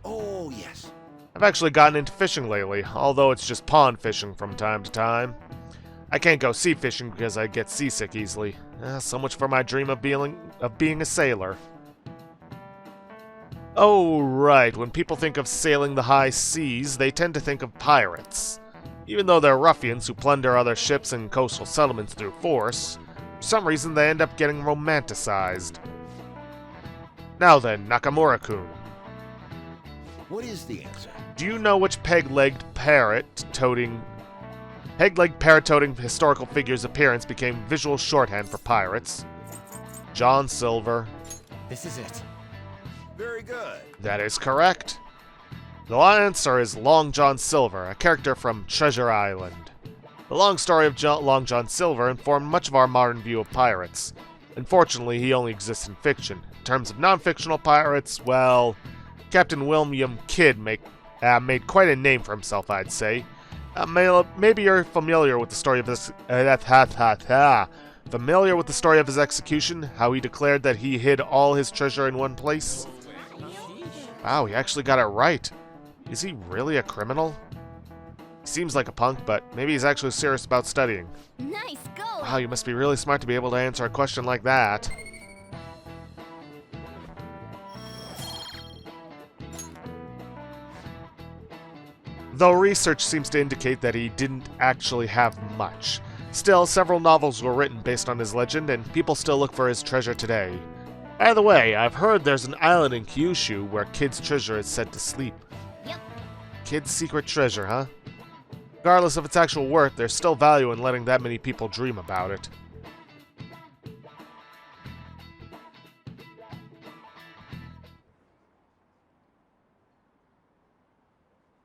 Oh, yes. I've actually gotten into fishing lately, although it's just pond fishing from time to time. I can't go sea fishing because I get seasick easily. So much for my dream of being a sailor. Oh, right. When people think of sailing the high seas, they tend to think of pirates. Even though they're ruffians who plunder other ships and coastal settlements through force, for some reason they end up getting romanticized. Now then, Nakamura-kun. What is the answer? Do you know which peg-legged parrot-toting historical figure's appearance became visual shorthand for pirates? John Silver. This is it. Very good. That is correct. The answer is Long John Silver, a character from Treasure Island. The long story of Long John Silver informed much of our modern view of pirates. Unfortunately, he only exists in fiction. In terms of non-fictional pirates, well, Captain William Kidd made quite a name for himself, I'd say. Maybe you're familiar with the story of his familiar with the story of his execution, how he declared that he hid all his treasure in one place? Wow, he actually got it right. Is he really a criminal? He seems like a punk, but maybe he's actually serious about studying. Nice going. Wow, you must be really smart to be able to answer a question like that. Though research seems to indicate that he didn't actually have much. Still, several novels were written based on his legend, and people still look for his treasure today. By the way, I've heard there's an island in Kyushu where Kidd's treasure is said to sleep. Yep. Kidd's secret treasure, huh? Regardless of its actual worth, there's still value in letting that many people dream about it.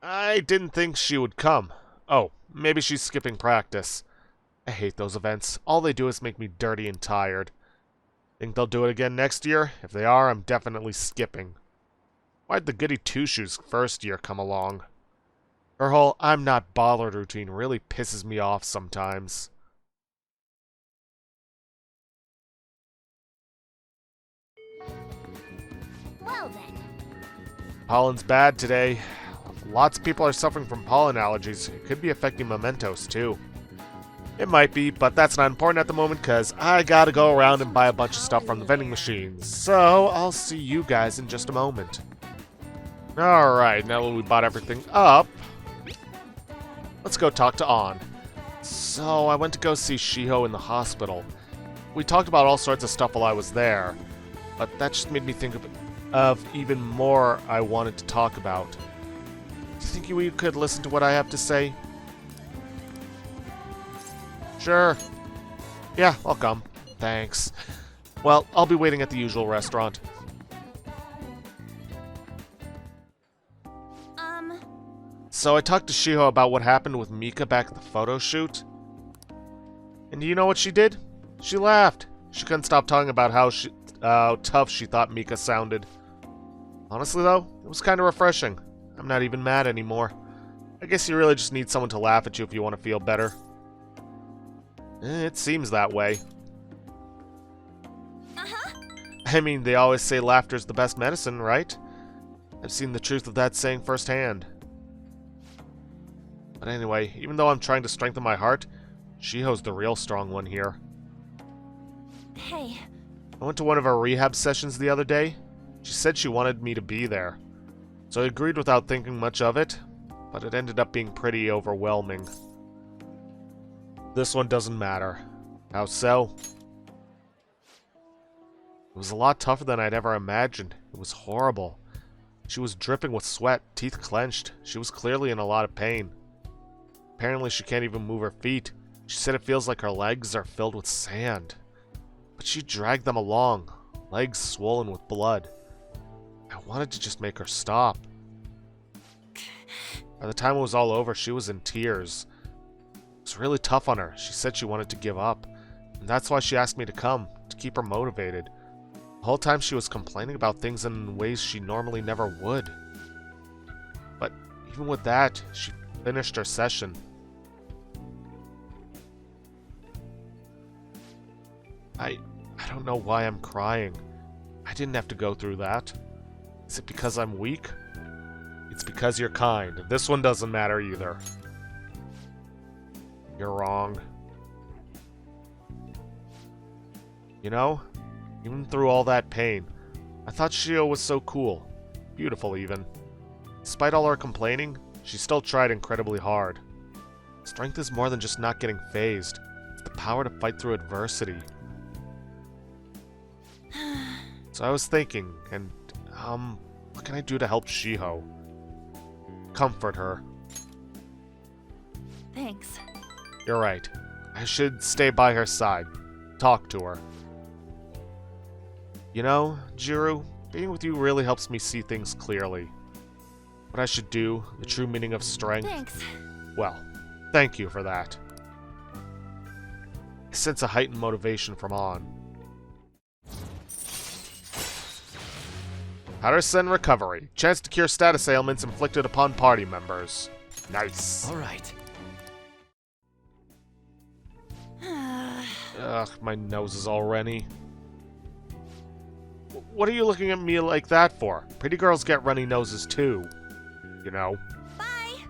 I didn't think she would come. Oh, maybe she's skipping practice. I hate those events. All they do is make me dirty and tired. Think they'll do it again next year? If they are, I'm definitely skipping. Why'd the goody two-shoes first year come along? Her whole I'm not bothered routine really pisses me off sometimes. Well then. Pollen's bad today. Lots of people are suffering from pollen allergies. It could be affecting mementos too. It might be, but that's not important at the moment because I gotta go around and buy a bunch of stuff from the vending machines. So I'll see you guys in just a moment. Alright, now that we bought everything up, let's go talk to Ann. So I went to go see Shiho in the hospital. We talked about all sorts of stuff while I was there, but that just made me think of even more I wanted to talk about. Do you think we could listen to what I have to say? Sure. Yeah, I'll come. Thanks. Well, I'll be waiting at the usual restaurant. So I talked to Shiho about what happened with Mika back at the photo shoot. And do you know what she did? She laughed. She couldn't stop talking about how tough she thought Mika sounded. Honestly though, it was kind of refreshing. I'm not even mad anymore. I guess you really just need someone to laugh at you if you want to feel better. It seems that way. I mean, they always say laughter's the best medicine, right? I've seen the truth of that saying firsthand. But anyway, even though I'm trying to strengthen my heart, Shiho's the real strong one here. Hey. I went to one of her rehab sessions the other day. She said she wanted me to be there. So I agreed without thinking much of it, but it ended up being pretty overwhelming. This one doesn't matter. How so? It was a lot tougher than I'd ever imagined. It was horrible. She was dripping with sweat, teeth clenched. She was clearly in a lot of pain. Apparently she can't even move her feet. She said it feels like her legs are filled with sand. But she dragged them along, legs swollen with blood. I wanted to just make her stop. By the time it was all over, she was in tears. It was really tough on her. She said she wanted to give up. And that's why she asked me to come, to keep her motivated. The whole time she was complaining about things in ways she normally never would. But even with that, she finished her session. I don't know why I'm crying. I didn't have to go through that. Is it because I'm weak? It's because you're kind. This one doesn't matter either. You're wrong. You know, even through all that pain, I thought Shio was so cool. Beautiful, even. Despite all her complaining, she still tried incredibly hard. Strength is more than just not getting phased. It's the power to fight through adversity. So I was thinking, and, what can I do to help Shiho? Comfort her. Thanks. You're right. I should stay by her side. Talk to her. You know, Jiro, being with you really helps me see things clearly. What I should do, the true meaning of strength. Thanks. Well, thank you for that. I sense a heightened motivation from On. Patterson recovery. Chance to cure status ailments inflicted upon party members. Nice. Alright. Ugh, my nose is all runny. What are you looking at me like that for? Pretty girls get runny noses too. You know. Bye!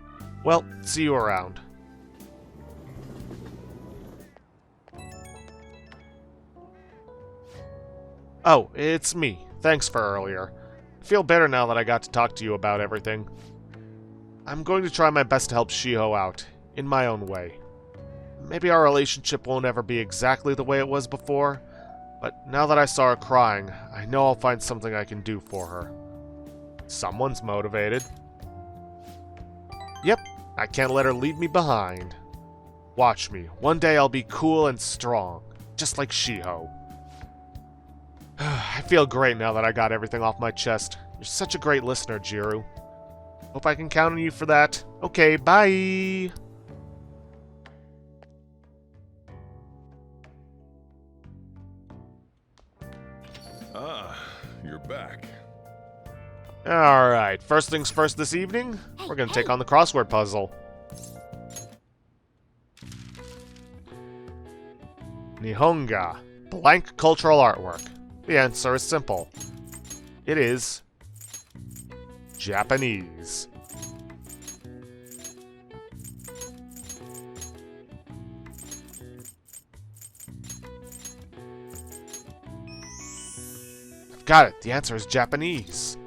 Well, see you around. Oh, it's me. Thanks for earlier. I feel better now that I got to talk to you about everything. I'm going to try my best to help Shiho out, in my own way. Maybe our relationship won't ever be exactly the way it was before, but now that I saw her crying, I know I'll find something I can do for her. Someone's motivated. Yep, I can't let her leave me behind. Watch me. One day I'll be cool and strong, just like Shiho. I feel great now that I got everything off my chest. You're such a great listener, Jiro. Hope I can count on you for that. Okay, bye! Ah, you're back. Alright, first things first this evening, we're gonna take on the crossword puzzle. Nihonga, blank cultural artwork. The answer is simple. It is Japanese. Got it. The answer is Japanese.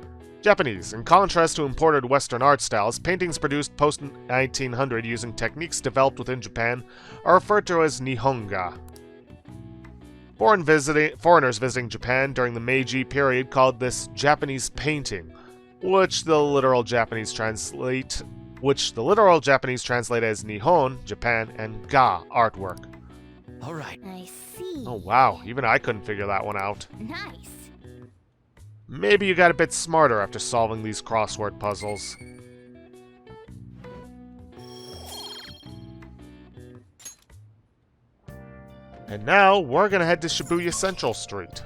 Japanese. In contrast to imported Western art styles, paintings produced post-1900 using techniques developed within Japan are referred to as Nihonga. Foreigners visiting Japan during the Meiji period called this Japanese painting, which the literal Japanese translate as Nihon, Japan, and Ga, artwork. Alright. I see. Oh wow, even I couldn't figure that one out. Nice. Maybe you got a bit smarter after solving these crossword puzzles. And now, we're gonna head to Shibuya Central Street.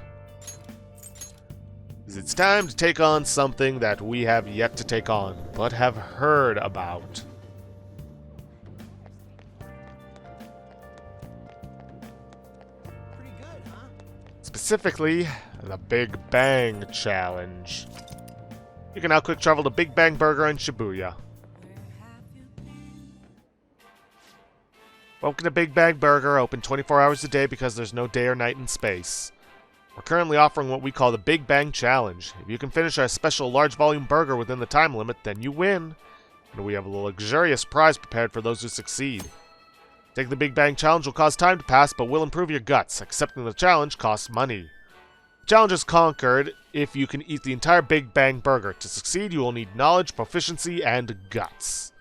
'Cause it's time to take on something that we have yet to take on, but have heard about. Pretty good, huh? Specifically, the Big Bang Challenge. You can now quick travel to Big Bang Burger in Shibuya. Welcome to Big Bang Burger, open 24 hours a day because there's no day or night in space. We're currently offering what we call the Big Bang Challenge. If you can finish our special large volume burger within the time limit, then you win. And we have a luxurious prize prepared for those who succeed. Taking the Big Bang Challenge will cause time to pass, but will improve your guts. Accepting the challenge costs money. Challenge is conquered if you can eat the entire Big Bang Burger. To succeed, you will need knowledge, proficiency, and guts.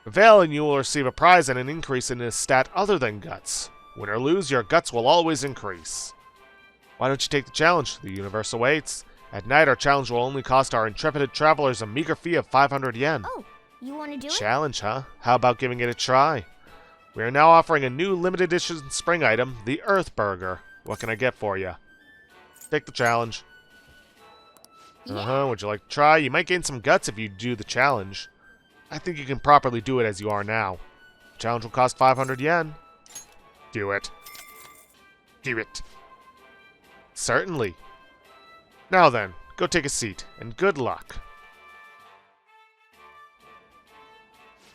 Prevail and you will receive a prize and an increase in a stat other than guts. Win or lose, your guts will always increase. Why don't you take the challenge? The universe awaits. At night, our challenge will only cost our intrepid travelers a meager fee of 500 yen. Oh, you want to do it? Challenge, huh? How about giving it a try? We are now offering a new limited edition spring item, the Earth Burger. What can I get for you? Take the challenge. Would you like to try? You might gain some guts if you do the challenge. I think you can properly do it as you are now. The challenge will cost 500 yen. Do it. Do it. Certainly. Now then, go take a seat, and good luck.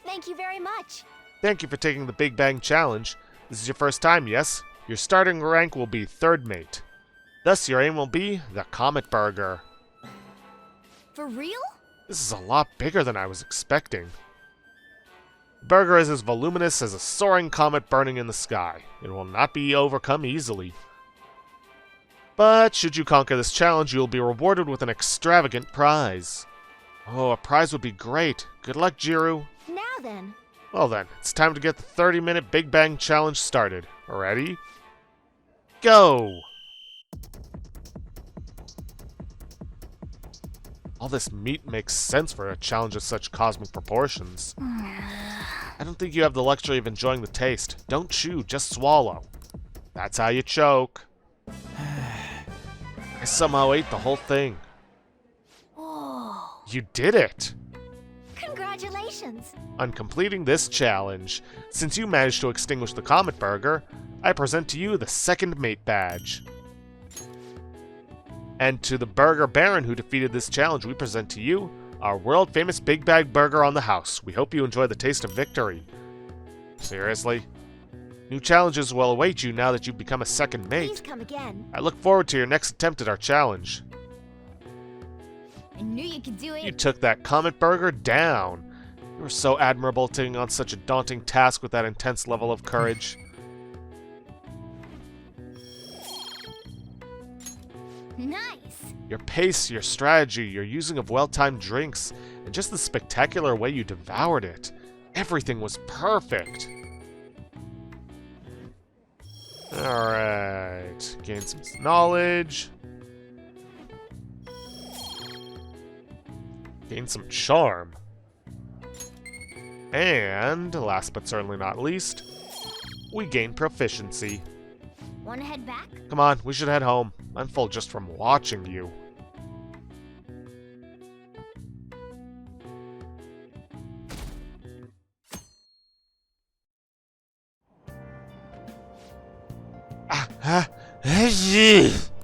Thank you very much. Thank you for taking the Big Bang Challenge. This is your first time, yes? Your starting rank will be third mate. Thus, your aim will be the Comet Burger. For real? This is a lot bigger than I was expecting. The burger is as voluminous as a soaring comet burning in the sky. It will not be overcome easily. But should you conquer this challenge, you will be rewarded with an extravagant prize. Oh, a prize would be great. Good luck, Jiru. Now then. Well then, it's time to get the 30-minute Big Bang Challenge started. Ready? Go! All this meat makes sense for a challenge of such cosmic proportions. I don't think you have the luxury of enjoying the taste. Don't chew, just swallow. That's how you choke. I somehow ate the whole thing. Whoa. You did it! Congratulations. On completing this challenge, since you managed to extinguish the Comet Burger, I present to you the second mate badge. And to the Burger Baron who defeated this challenge, we present to you our world-famous Big Bag Burger on the house. We hope you enjoy the taste of victory. Seriously? New challenges will await you now that you've become a second mate. Please come again. I look forward to your next attempt at our challenge. I knew you could do it. You took that Comet Burger down. You were so admirable taking on such a daunting task with that intense level of courage. Nice. Your pace, your strategy, your using of well-timed drinks, and just the spectacular way you devoured it. Everything was perfect. Alright. Gain some knowledge. Gain some charm. And, last but certainly not least, we gain proficiency. Wanna head back? Come on, we should head home. I'm full just from watching you.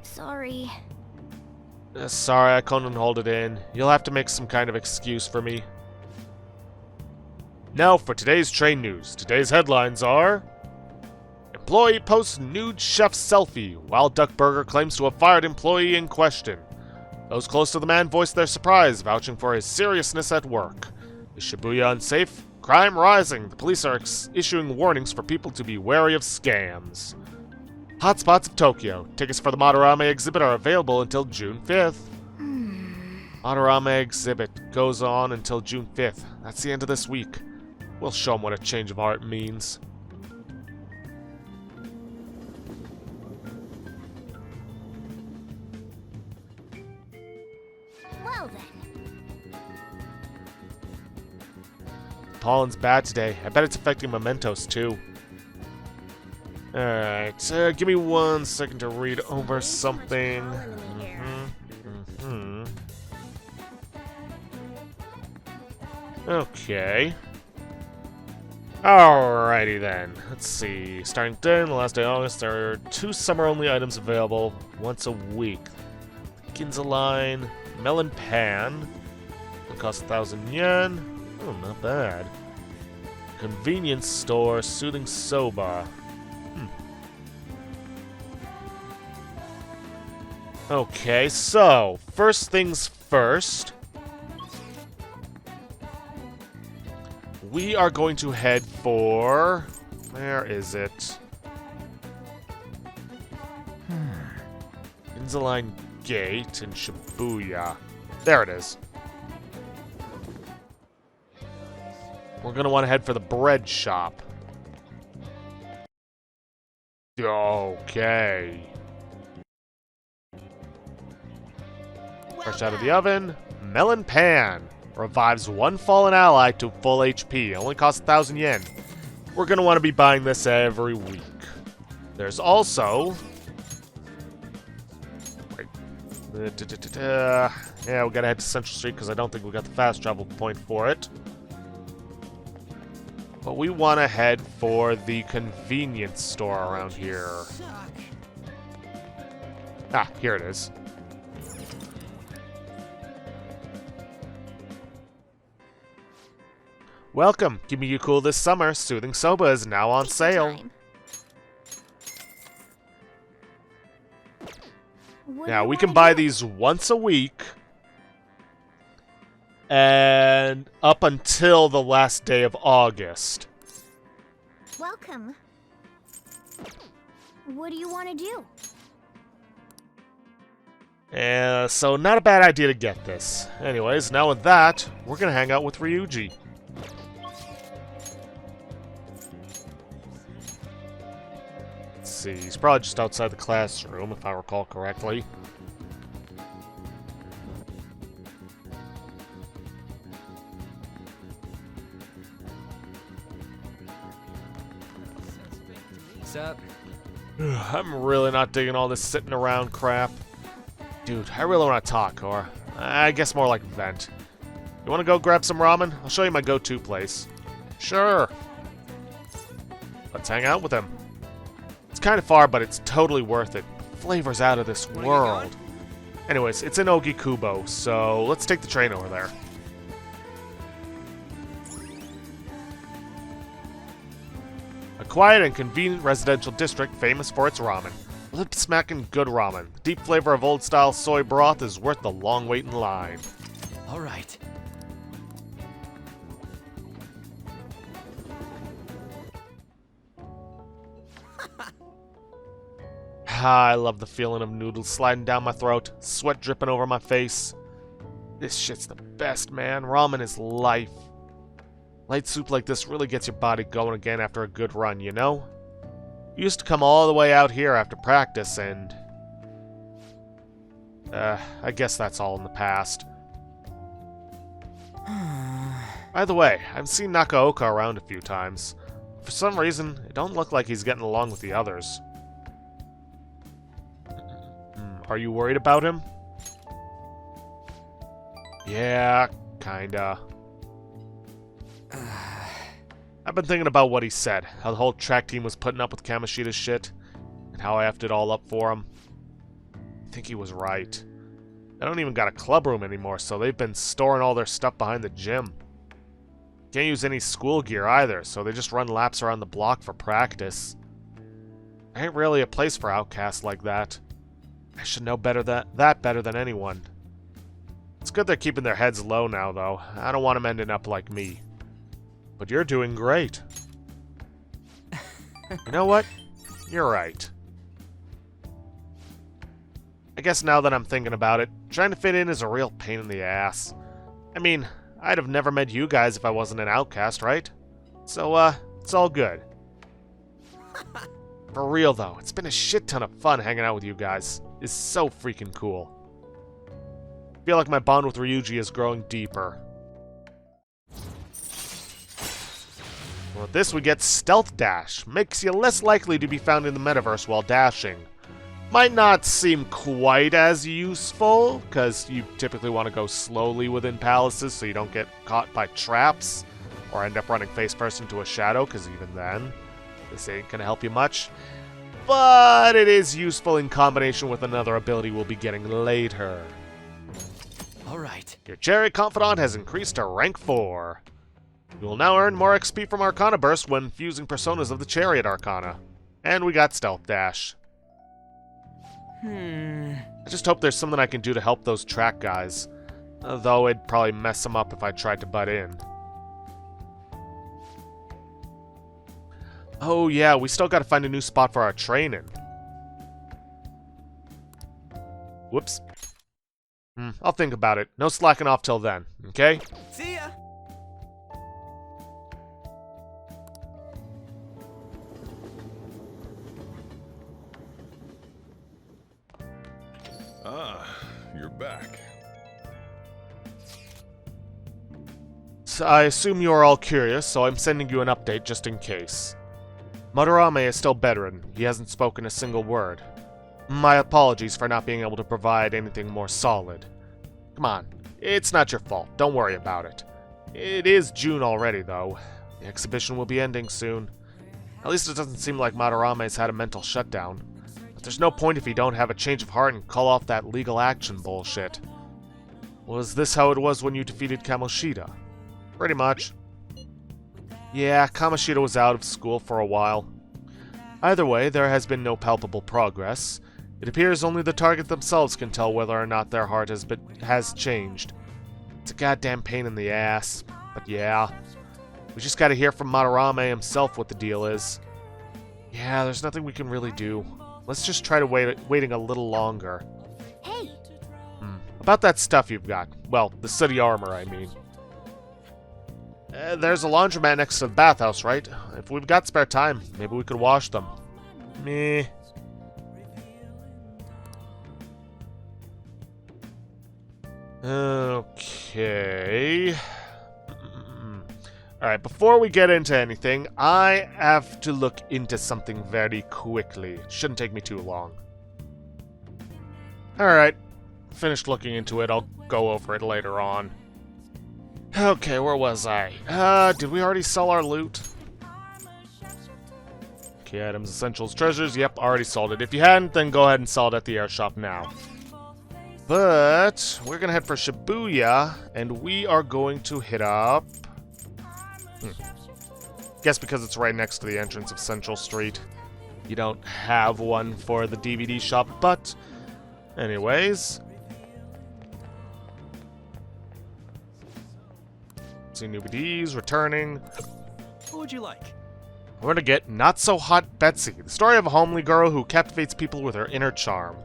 Sorry. Sorry, I couldn't hold it in. You'll have to make some kind of excuse for me. Now for today's train news. Today's headlines are... Employee posts nude chef selfie. Wild Duck Burger claims to have fired employee in question. Those close to the man voiced their surprise, vouching for his seriousness at work. Is Shibuya unsafe? Crime rising. The police are issuing warnings for people to be wary of scams. Hotspots of Tokyo. Tickets for the Madarame exhibit are available until June 5th. Madarame exhibit goes on until June 5th. That's the end of this week. We'll show them what a change of heart means. Well then. Pollen's bad today. I bet it's affecting mementos too. Alright, give me 1 second to read over something. Okay. Alrighty then. Let's see. Starting today, the last day of August, there are 2 summer-only items available once a week. Ginza line, melon pan. It'll cost 1,000 yen. Oh, not bad. Convenience store, soothing soba. Okay, so, first things first. We are going to head for... Where is it? Inzaline Gate in Shibuya. There it is. We're gonna want to head for the bread shop. Okay. Fresh out of the oven. Melon Pan. Revives one fallen ally to full HP. Only costs 1,000 yen. We're gonna want to be buying this every week. There's also... yeah, we gotta head to Central Street because I don't think we got the fast travel point for it. But we want to head for the convenience store around here. Ah, here it is. Welcome. Keeping you cool this summer. Soothing Soba is now on sale. Now, we can buy these once a week. And up until the last day of August. Welcome. What do you want to do? So not a bad idea to get this. Anyways, now with that, we're gonna hang out with Ryuji. Let's see, he's probably just outside the classroom, if I recall correctly. What's up? I'm really not digging all this sitting around crap. Dude, I really want to talk, or I guess more like vent. You want to go grab some ramen? I'll show you my go-to place. Sure. Let's hang out with him. It's kind of far, but it's totally worth it. Flavor's out of this world. Anyways, it's in Ogikubo, so let's take the train over there. A quiet and convenient residential district famous for its ramen. Lip-smacking good ramen. The deep flavor of old-style soy broth is worth the long wait in line. All right. I love the feeling of noodles sliding down my throat, sweat dripping over my face. This shit's the best, man. Ramen is life. Light soup like this really gets your body going again after a good run, you know? We used to come all the way out here after practice, and... I guess that's all in the past. By the way, I've seen Nakaoka around a few times. For some reason, it don't look like he's getting along with the others. Are you worried about him? Yeah, kinda. I've been thinking about what he said, how the whole track team was putting up with Kamoshida's shit, and how I effed it all up for him. I think he was right. They don't even got a club room anymore, so they've been storing all their stuff behind the gym. Can't use any school gear either, so they just run laps around the block for practice. Ain't really a place for outcasts like that. I should know better that better than anyone. It's good they're keeping their heads low now, though. I don't want them ending up like me. But you're doing great. You know what? You're right. I guess now that I'm thinking about it, trying to fit in is a real pain in the ass. I mean, I'd have never met you guys if I wasn't an outcast, right? So, it's all good. For real, though, it's been a shit ton of fun hanging out with you guys. It's so freaking cool. I feel like my bond with Ryuji is growing deeper. Well, with this we get Stealth Dash. Makes you less likely to be found in the metaverse while dashing. Might not seem quite as useful, because you typically want to go slowly within palaces so you don't get caught by traps, or end up running face first into a shadow, because even then, this ain't gonna help you much. But it is useful in combination with another ability we'll be getting later. Alright. Your Cherry Confidant has increased to rank 4. You will now earn more XP from Arcana Burst when fusing personas of the Chariot Arcana. And we got Stealth Dash. I just hope there's something I can do to help those track guys. Though it'd probably mess them up if I tried to butt in. Oh yeah, we still gotta find a new spot for our training. Whoops. I'll think about it. No slacking off till then, okay? See ya! Ah, you're back. So I assume you are all curious, so I'm sending you an update just in case. Madarame is still bedridden. He hasn't spoken a single word. My apologies for not being able to provide anything more solid. Come on, it's not your fault. Don't worry about it. It is June already, though. The exhibition will be ending soon. At least it doesn't seem like Madarame's had a mental shutdown. But there's no point if you don't have a change of heart and call off that legal action bullshit. Was this how it was when you defeated Kamoshida? Pretty much. Yeah, Kamoshida was out of school for a while. Either way, there has been no palpable progress. It appears only the target themselves can tell whether or not their heart has changed. It's a goddamn pain in the ass, but yeah. We just gotta hear from Madarame himself what the deal is. Yeah, there's nothing we can really do. Let's just try to waiting a little longer. Hey! About that stuff you've got. Well, the sooty armor, I mean. There's a laundromat next to the bathhouse, right? If we've got spare time, maybe we could wash them. Meh. Okay. Alright, before we get into anything, I have to look into something very quickly. It shouldn't take me too long. Alright, finished looking into it. I'll go over it later on. Okay, where was I? Did we already sell our loot? Key items, essentials, treasures. Yep, already sold it. If you hadn't, then go ahead and sell it at the air shop now. But we're gonna head for Shibuya, and we are going to hit up... Guess because it's right next to the entrance of Central Street. You don't have one for the DVD shop, but... Anyways... See newbies returning. What would you like? We're gonna get Not So Hot Betsy, the story of a homely girl who captivates people with her inner charm.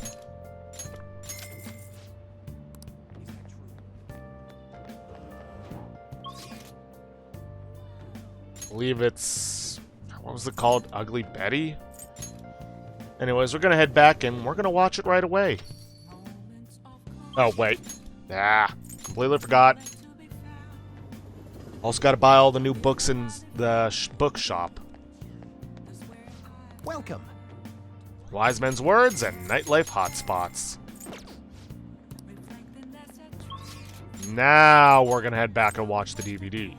I believe it's... What was it called? Ugly Betty? Anyways, we're gonna head back and we're gonna watch it right away. Oh, wait. Completely forgot. Also gotta buy all the new books in the bookshop. Welcome. Wise men's words and nightlife hotspots. Now we're gonna head back and watch the DVD.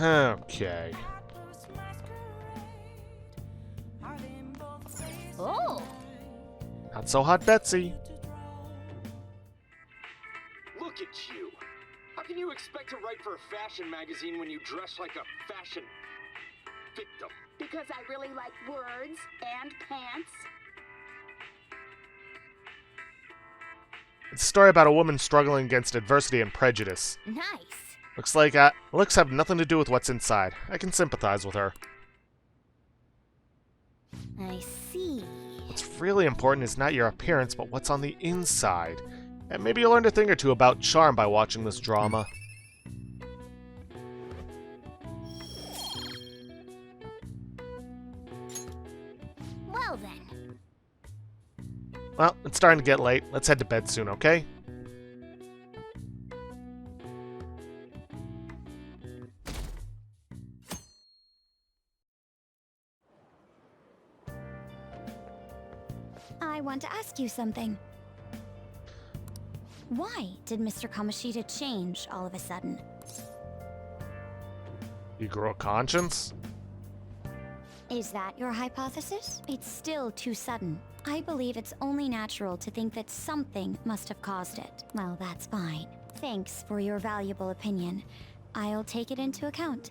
Okay. Oh! Not So Hot Betsy. Look at you. How can you expect to write for a fashion magazine when you dress like a fashion victim? Because I really like words and pants. It's a story about a woman struggling against adversity and prejudice. Nice. Looks like looks have nothing to do with what's inside. I can sympathize with her. I see. What's really important is not your appearance, but what's on the inside. And maybe you'll learn a thing or two about charm by watching this drama. Well then. Well, it's starting to get late. Let's head to bed soon, okay? I want to ask you something. Why did Mr. Kamoshida change all of a sudden? You grow a conscience? Is that your hypothesis? It's still too sudden. I believe it's only natural to think that something must have caused it. Well, that's fine. Thanks for your valuable opinion. I'll take it into account.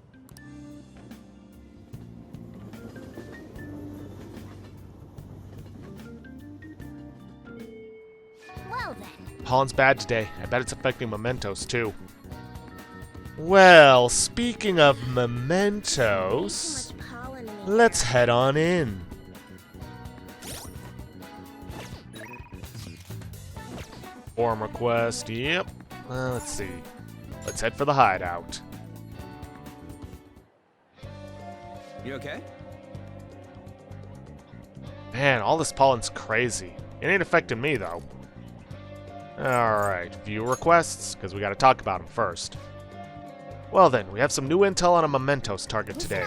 Well then. Pollen's bad today. I bet it's affecting mementos too. Well, speaking of mementos, let's head on in. Form request, yep. Let's see. Let's head for the hideout. You okay? Man, all this pollen's crazy. It ain't affecting me, though. Alright, view requests, because we gotta talk about them first. Well then, we have some new intel on a mementos target today.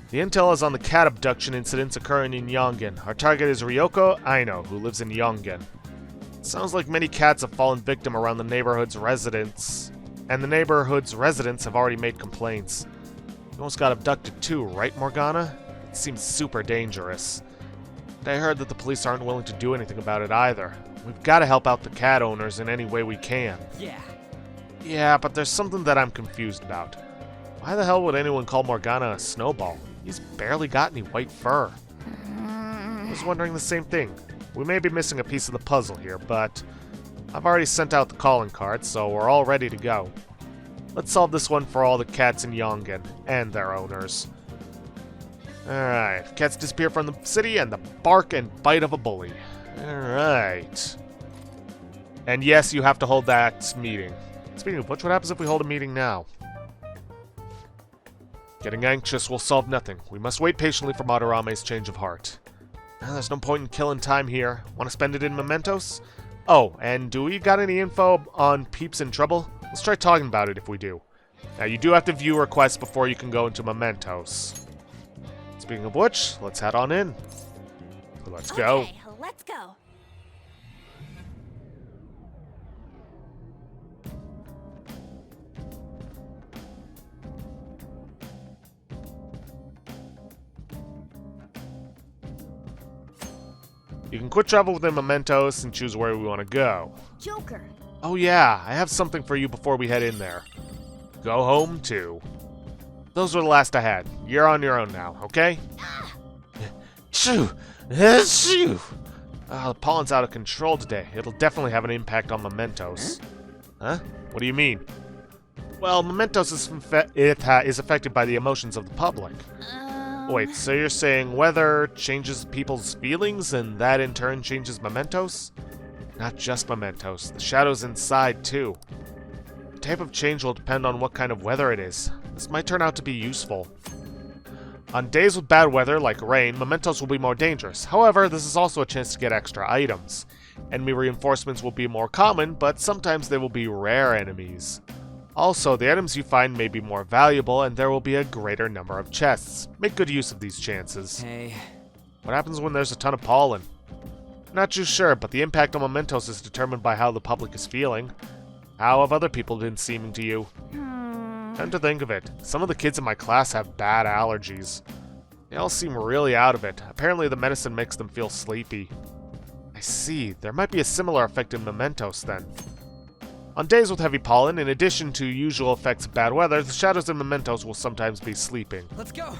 The intel is on the cat abduction incidents occurring in Yongen. Our target is Ryoko Aino, who lives in Yongen. Sounds like many cats have fallen victim around the neighborhood's residents, and the neighborhood's residents have already made complaints. You almost got abducted too, right, Morgana? It seems super dangerous. But I heard that the police aren't willing to do anything about it either. We've got to help out the cat owners in any way we can. Yeah, but there's something that I'm confused about. Why the hell would anyone call Morgana a snowball? He's barely got any white fur. I was wondering the same thing. We may be missing a piece of the puzzle here, but I've already sent out the calling card, so we're all ready to go. Let's solve this one for all the cats in Yongen and their owners. Alright, cats disappear from the city and the bark and bite of a bully. Alright. And yes, you have to hold that meeting. Speaking of which, what happens if we hold a meeting now? Getting anxious will solve nothing. We must wait patiently for Madarame's change of heart. There's no point in killing time here. Want to spend it in mementos? Oh, and do we got any info on Peeps in trouble? Let's try talking about it if we do. Now, you do have to view requests before you can go into mementos. Speaking of which, let's head on in. Let's go. Okay, let's go. You can quit travel within mementos and choose where we want to go. Joker. Oh yeah, I have something for you before we head in there. Go home too. Those were the last I had. You're on your own now, okay? Shoo! Shoo! The pollen's out of control today. It'll definitely have an impact on mementos. Huh? What do you mean? Well, mementos is affected by the emotions of the public. Wait, so you're saying weather changes people's feelings and that in turn changes mementos? Not just mementos, the shadows inside too. The type of change will depend on what kind of weather it is. This might turn out to be useful. On days with bad weather, like rain, mementos will be more dangerous. However, this is also a chance to get extra items. Enemy reinforcements will be more common, but sometimes they will be rare enemies. Also, the items you find may be more valuable, and there will be a greater number of chests. Make good use of these chances. Hey. What happens when there's a ton of pollen? Not too sure, but the impact on mementos is determined by how the public is feeling. How have other people been seeming to you? Come to think of it, some of the kids in my class have bad allergies. They all seem really out of it. Apparently the medicine makes them feel sleepy. I see, there might be a similar effect in mementos then. On days with heavy pollen, in addition to usual effects of bad weather, the shadows in mementos will sometimes be sleeping. Let's go!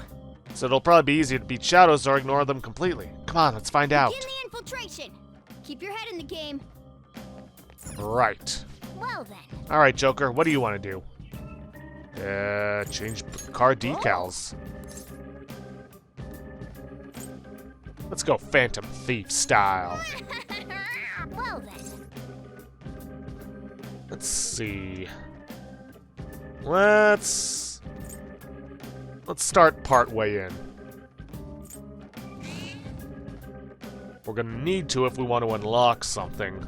So it'll probably be easier to beat shadows or ignore them completely. Come on, let's find out. Begin the infiltration! Keep your head in the game. Right. Well then. Alright, Joker, what do you want to do? Change car decals. Let's go Phantom Thief style. Well then. Let's see. Let's start part way in. We're gonna need to if we want to unlock something.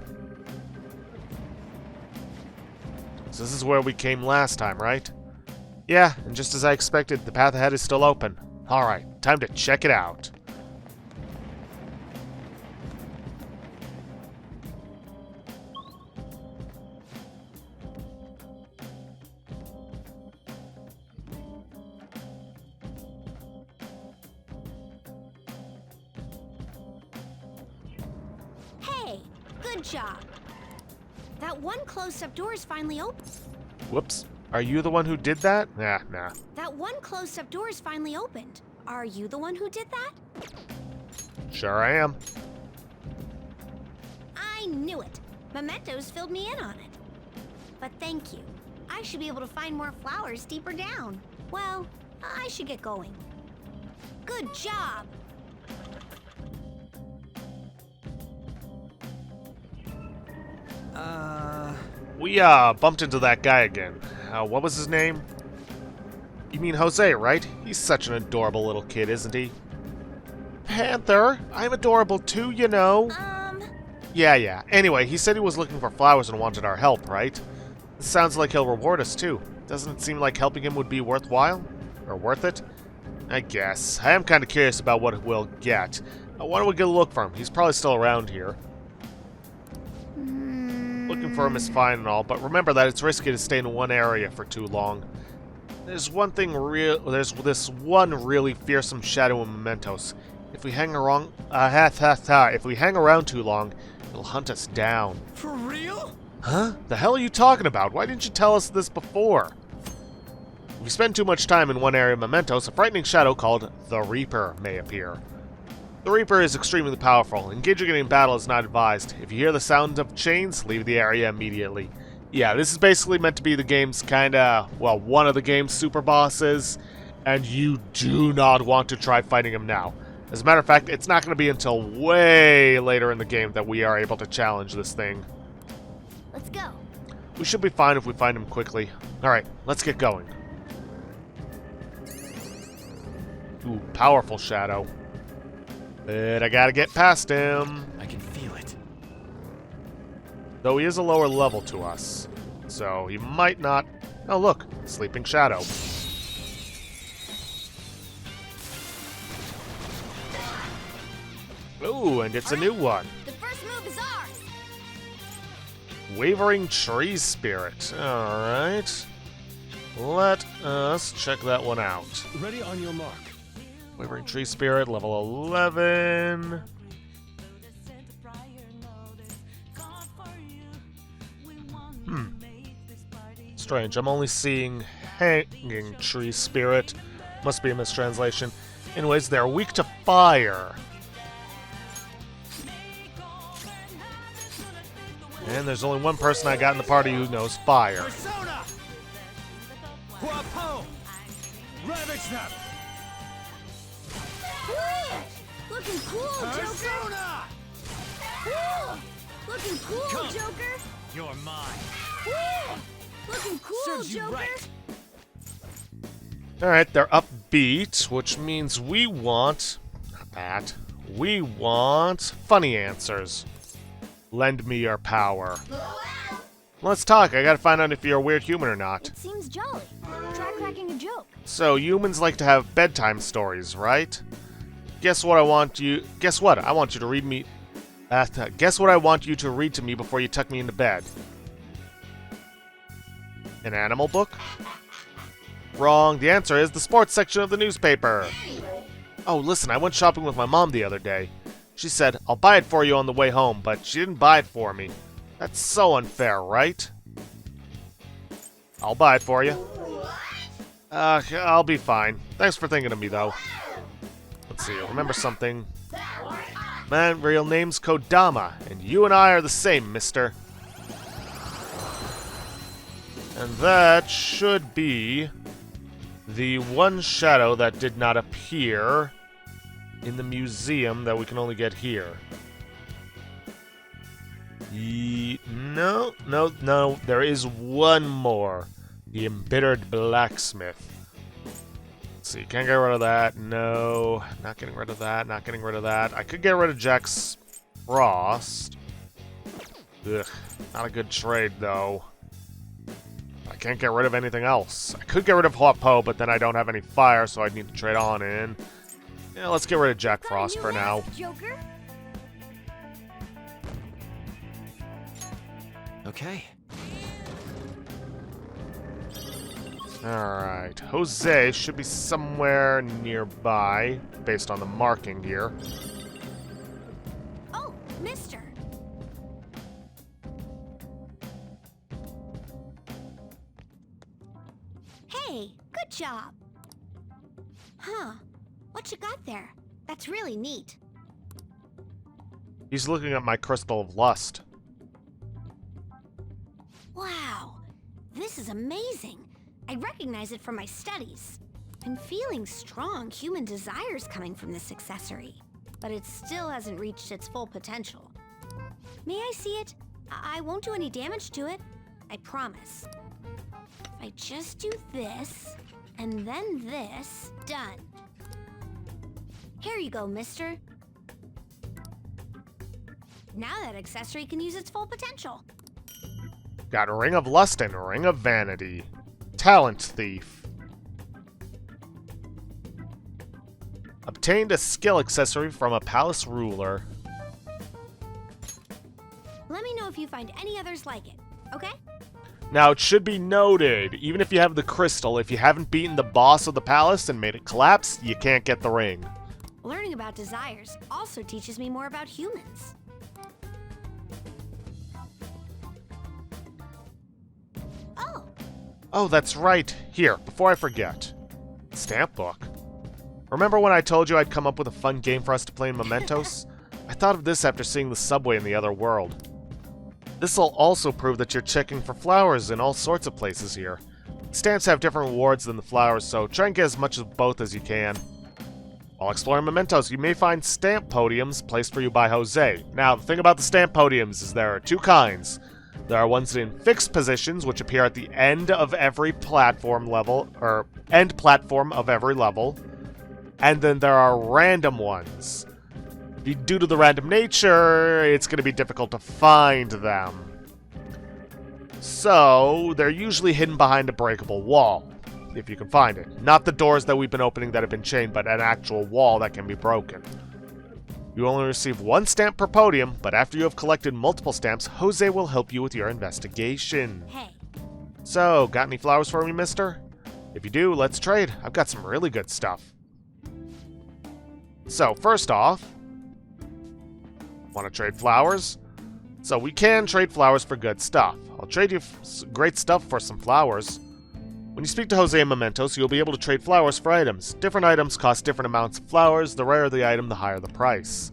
So this is where we came last time, right? Yeah, and just as I expected, the path ahead is still open. Alright, time to check it out. Hey, good job. That one close-up door is finally open. Whoops. Are you the one who did that? Nah. That one close-up door is finally opened. Are you the one who did that? Sure I am. I knew it. Mementos filled me in on it. But thank you. I should be able to find more flowers deeper down. Well, I should get going. Good job! We, bumped into that guy again. What was his name? You mean Jose, right? He's such an adorable little kid, isn't he? Panther, I'm adorable too, you know. Yeah. Anyway, he said he was looking for flowers and wanted our help, right? It sounds like he'll reward us too. Doesn't it seem like helping him would be worthwhile? Or worth it? I guess. I am kind of curious about what we'll get. Why don't we go look for him? He's probably still around here. Looking for him is fine and all, but remember that it's risky to stay in one area for too long. There's this one really fearsome shadow in Mementos. If we hang around, if we hang around too long, it'll hunt us down. For real? Huh? The hell are you talking about? Why didn't you tell us this before? If we spend too much time in one area of Mementos, a frightening shadow called the Reaper may appear. The Reaper is extremely powerful. Engaging it in battle is not advised. If you hear the sound of chains, leave the area immediately. Yeah, this is basically meant to be the game's one of the game's super bosses, and you do not want to try fighting him now. As a matter of fact, it's not going to be until way later in the game that we are able to challenge this thing. Let's go. We should be fine if we find him quickly. Alright, let's get going. Ooh, powerful shadow. But I gotta get past him. I can feel it. Though he is a lower level to us. So he might not... Oh, look. Sleeping Shadow. Ooh, and it's a new one. The first move is ours. Wavering Tree Spirit. Alright. Let us check that one out. Ready on your mark. Wavering Tree Spirit, level 11. Strange, I'm only seeing Hanging Tree Spirit. Must be a mistranslation. Anyways, they're weak to fire. And there's only one person I got in the party who knows fire. Persona! Guapo! Ravage them! Looking cool, Joker! Looking cool, Joker! You're mine. Looking cool, Serves you Joker! right. Alright, they're upbeat, which means we want... Not that. We want funny answers. Lend me your power. Let's talk. I gotta find out if you're a weird human or not. It seems jolly. Try cracking a joke. So, humans like to have bedtime stories, right? Guess what? I want you to read me... guess what I want you to read to me before you tuck me into bed? An animal book? Wrong. The answer is the sports section of the newspaper. Oh, listen, I went shopping with my mom the other day. She said, I'll buy it for you on the way home, but she didn't buy it for me. That's so unfair, right? I'll buy it for you. I'll be fine. Thanks for thinking of me, though. Let's see, remember something. My real name's Kodama, and you and I are the same, mister. And that should be the one shadow that did not appear in the museum that we can only get here. No, there is one more. The Embittered Blacksmith. Let's see, can't get rid of that. No, not getting rid of that, not getting rid of that. I could get rid of Jack's Frost. Ugh, not a good trade, though. I can't get rid of anything else. I could get rid of Hot Po, but then I don't have any fire, so I'd need to trade on in. Yeah, let's get rid of Jack Frost for now. Joker? Okay. Alright, Jose should be somewhere nearby, based on the marking here. Oh, mister. Hey, good job. Huh. What you got there? That's really neat. He's looking at my Crystal of Lust. Wow. This is amazing. I recognize it from my studies. I'm feeling strong human desires coming from this accessory, but it still hasn't reached its full potential. May I see it? I won't do any damage to it. I promise. If I just do this, and then this, done. Here you go, mister. Now that accessory can use its full potential. Got a Ring of Lust and a Ring of Vanity. Talent Thief. Obtained a skill accessory from a palace ruler. Let me know if you find any others like it, okay? Now, it should be noted, even if you have the crystal, if you haven't beaten the boss of the palace and made it collapse, you can't get the ring. Learning about desires also teaches me more about humans. Oh, that's right. Here, before I forget. Stamp book. Remember when I told you I'd come up with a fun game for us to play in Mementos? I thought of this after seeing the subway in the other world. This'll also prove that you're checking for flowers in all sorts of places here. Stamps have different rewards than the flowers, so try and get as much of both as you can. While exploring Mementos, you may find stamp podiums placed for you by Jose. Now, the thing about the stamp podiums is there are two kinds. There are ones in fixed positions, which appear at the end of every platform level, or end platform of every level. And then there are random ones. Due to the random nature, it's going to be difficult to find them. So, they're usually hidden behind a breakable wall, if you can find it. Not the doors that we've been opening that have been chained, but an actual wall that can be broken. You only receive one stamp per podium, but after you have collected multiple stamps, Jose will help you with your investigation. Hey. So, got any flowers for me, mister? If you do, let's trade. I've got some really good stuff. So, first off, want to trade flowers? So, we can trade flowers for good stuff. I'll trade you great stuff for some flowers. When you speak to Jose in Mementos, you'll be able to trade flowers for items. Different items cost different amounts of flowers. The rarer the item, the higher the price.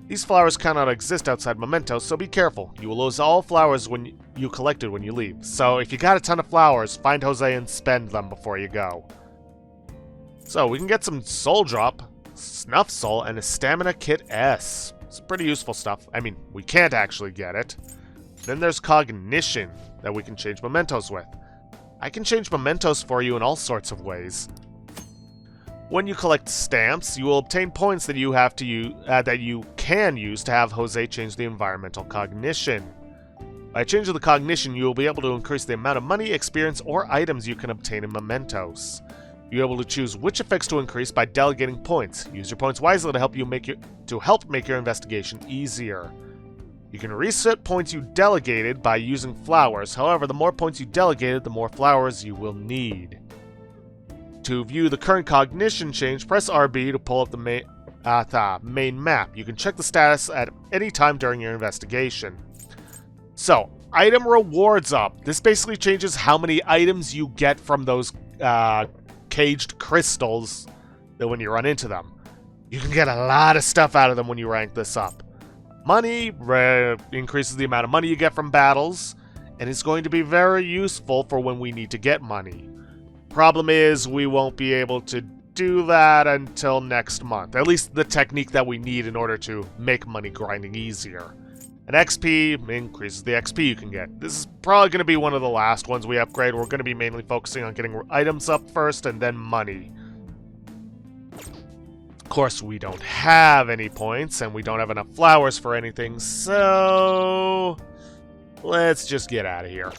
These flowers cannot exist outside Mementos, so be careful. You will lose all flowers when you collected when you leave. So if you got a ton of flowers, find Jose and spend them before you go. So we can get some Soul Drop, Snuff Soul, and a Stamina Kit S. It's pretty useful stuff. I mean, we can't actually get it. Then there's Cognition that we can change Mementos with. I can change Mementos for you in all sorts of ways. When you collect stamps, you will obtain points that you have to that you can use to have Jose change the environmental cognition. By changing the cognition, you will be able to increase the amount of money, experience, or items you can obtain in Mementos. You're able to choose which effects to increase by delegating points. Use your points wisely to help make your investigation easier. You can reset points you delegated by using flowers. However, the more points you delegated, the more flowers you will need. To view the current cognition change, press RB to pull up the main map. You can check the status at any time during your investigation. So, item rewards up. This basically changes how many items you get from those caged crystals that when you run into them. You can get a lot of stuff out of them when you rank this up. Money increases the amount of money you get from battles, and is going to be very useful for when we need to get money. Problem is, we won't be able to do that until next month. At least the technique that we need in order to make money grinding easier. And XP increases the XP you can get. This is probably going to be one of the last ones we upgrade. We're going to be mainly focusing on getting items up first and then money. Of course, we don't have any points, and we don't have enough flowers for anything, so let's just get out of here.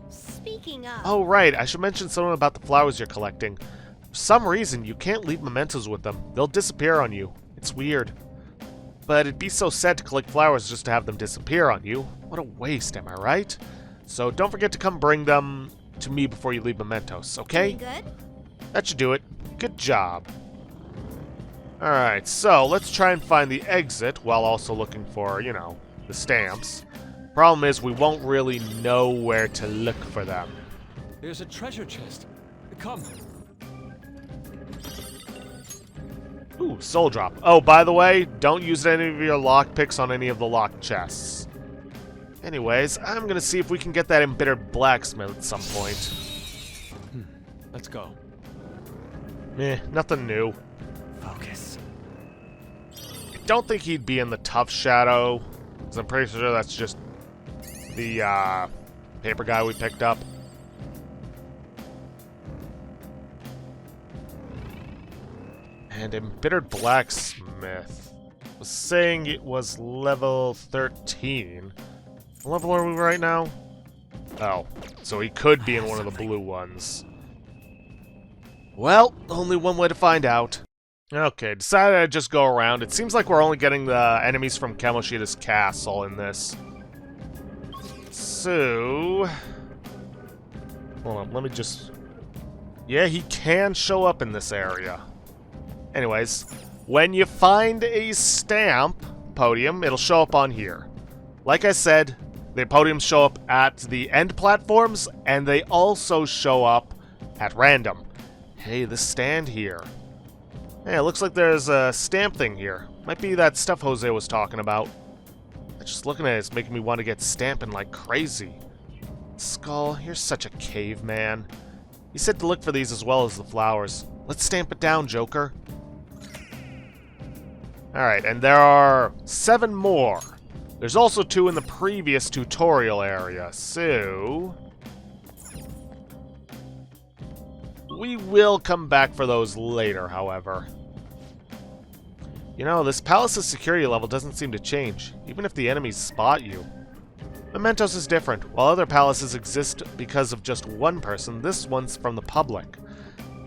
Speaking of... Oh, right, I should mention something about the flowers you're collecting. For some reason, you can't leave mementos with them. They'll disappear on you. It's weird. But it'd be so sad to collect flowers just to have them disappear on you. What a waste, am I right? So don't forget to come bring them to me before you leave mementos, okay? Good? That should do it. Good job. Alright, so let's try and find the exit while also looking for, you know, the stamps. Problem is, we won't really know where to look for them. There's a treasure chest. Come. Ooh, soul drop. Oh, by the way, don't use any of your lockpicks on any of the locked chests. Anyways, I'm gonna see if we can get that embittered blacksmith at some point. Let's go. Nothing new. Focus. I don't think he'd be in the tough shadow, because I'm pretty sure that's just the paper guy we picked up. And embittered blacksmith was saying it was level 13. What level are we right now? Oh, so he could be in one of the blue ones. Well, only one way to find out. Okay, decided I'd just go around. It seems like we're only getting the enemies from Kamoshida's castle in this. So... hold on, let me just... yeah, he can show up in this area. Anyways, when you find a stamp podium, it'll show up on here. Like I said, the podiums show up at the end platforms, and they also show up at random. Hey, this stand here. Hey, it looks like there's a stamp thing here. Might be that stuff Jose was talking about. Just looking at it, it's making me want to get stamping like crazy. Skull, you're such a caveman. He said to look for these as well as the flowers. Let's stamp it down, Joker. Alright, and there are 7 more. There's also 2 in the previous tutorial area, so... we will come back for those later, however. You know, this palace's security level doesn't seem to change, even if the enemies spot you. Mementos is different. While other palaces exist because of just one person, this one's from the public.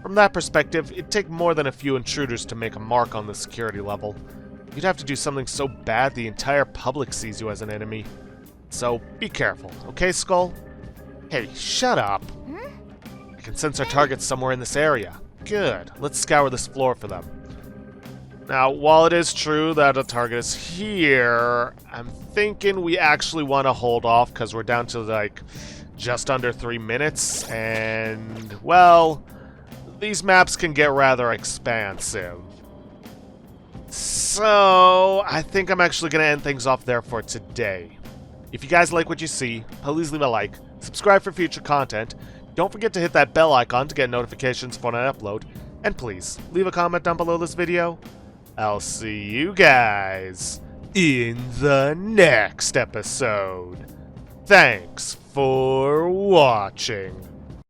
From that perspective, it'd take more than a few intruders to make a mark on the security level. You'd have to do something so bad the entire public sees you as an enemy. So, be careful, okay, Skull? Hey, shut up! I can sense our targets somewhere in this area. Good, let's scour this floor for them. Now, while it is true that a target is here, I'm thinking we actually want to hold off because we're down to, like, just under 3 minutes, and, well, these maps can get rather expansive. So, I think I'm actually going to end things off there for today. If you guys like what you see, please leave a like, subscribe for future content, don't forget to hit that bell icon to get notifications when I upload, and please, leave a comment down below this video. I'll see you guys in the next episode. Thanks for watching.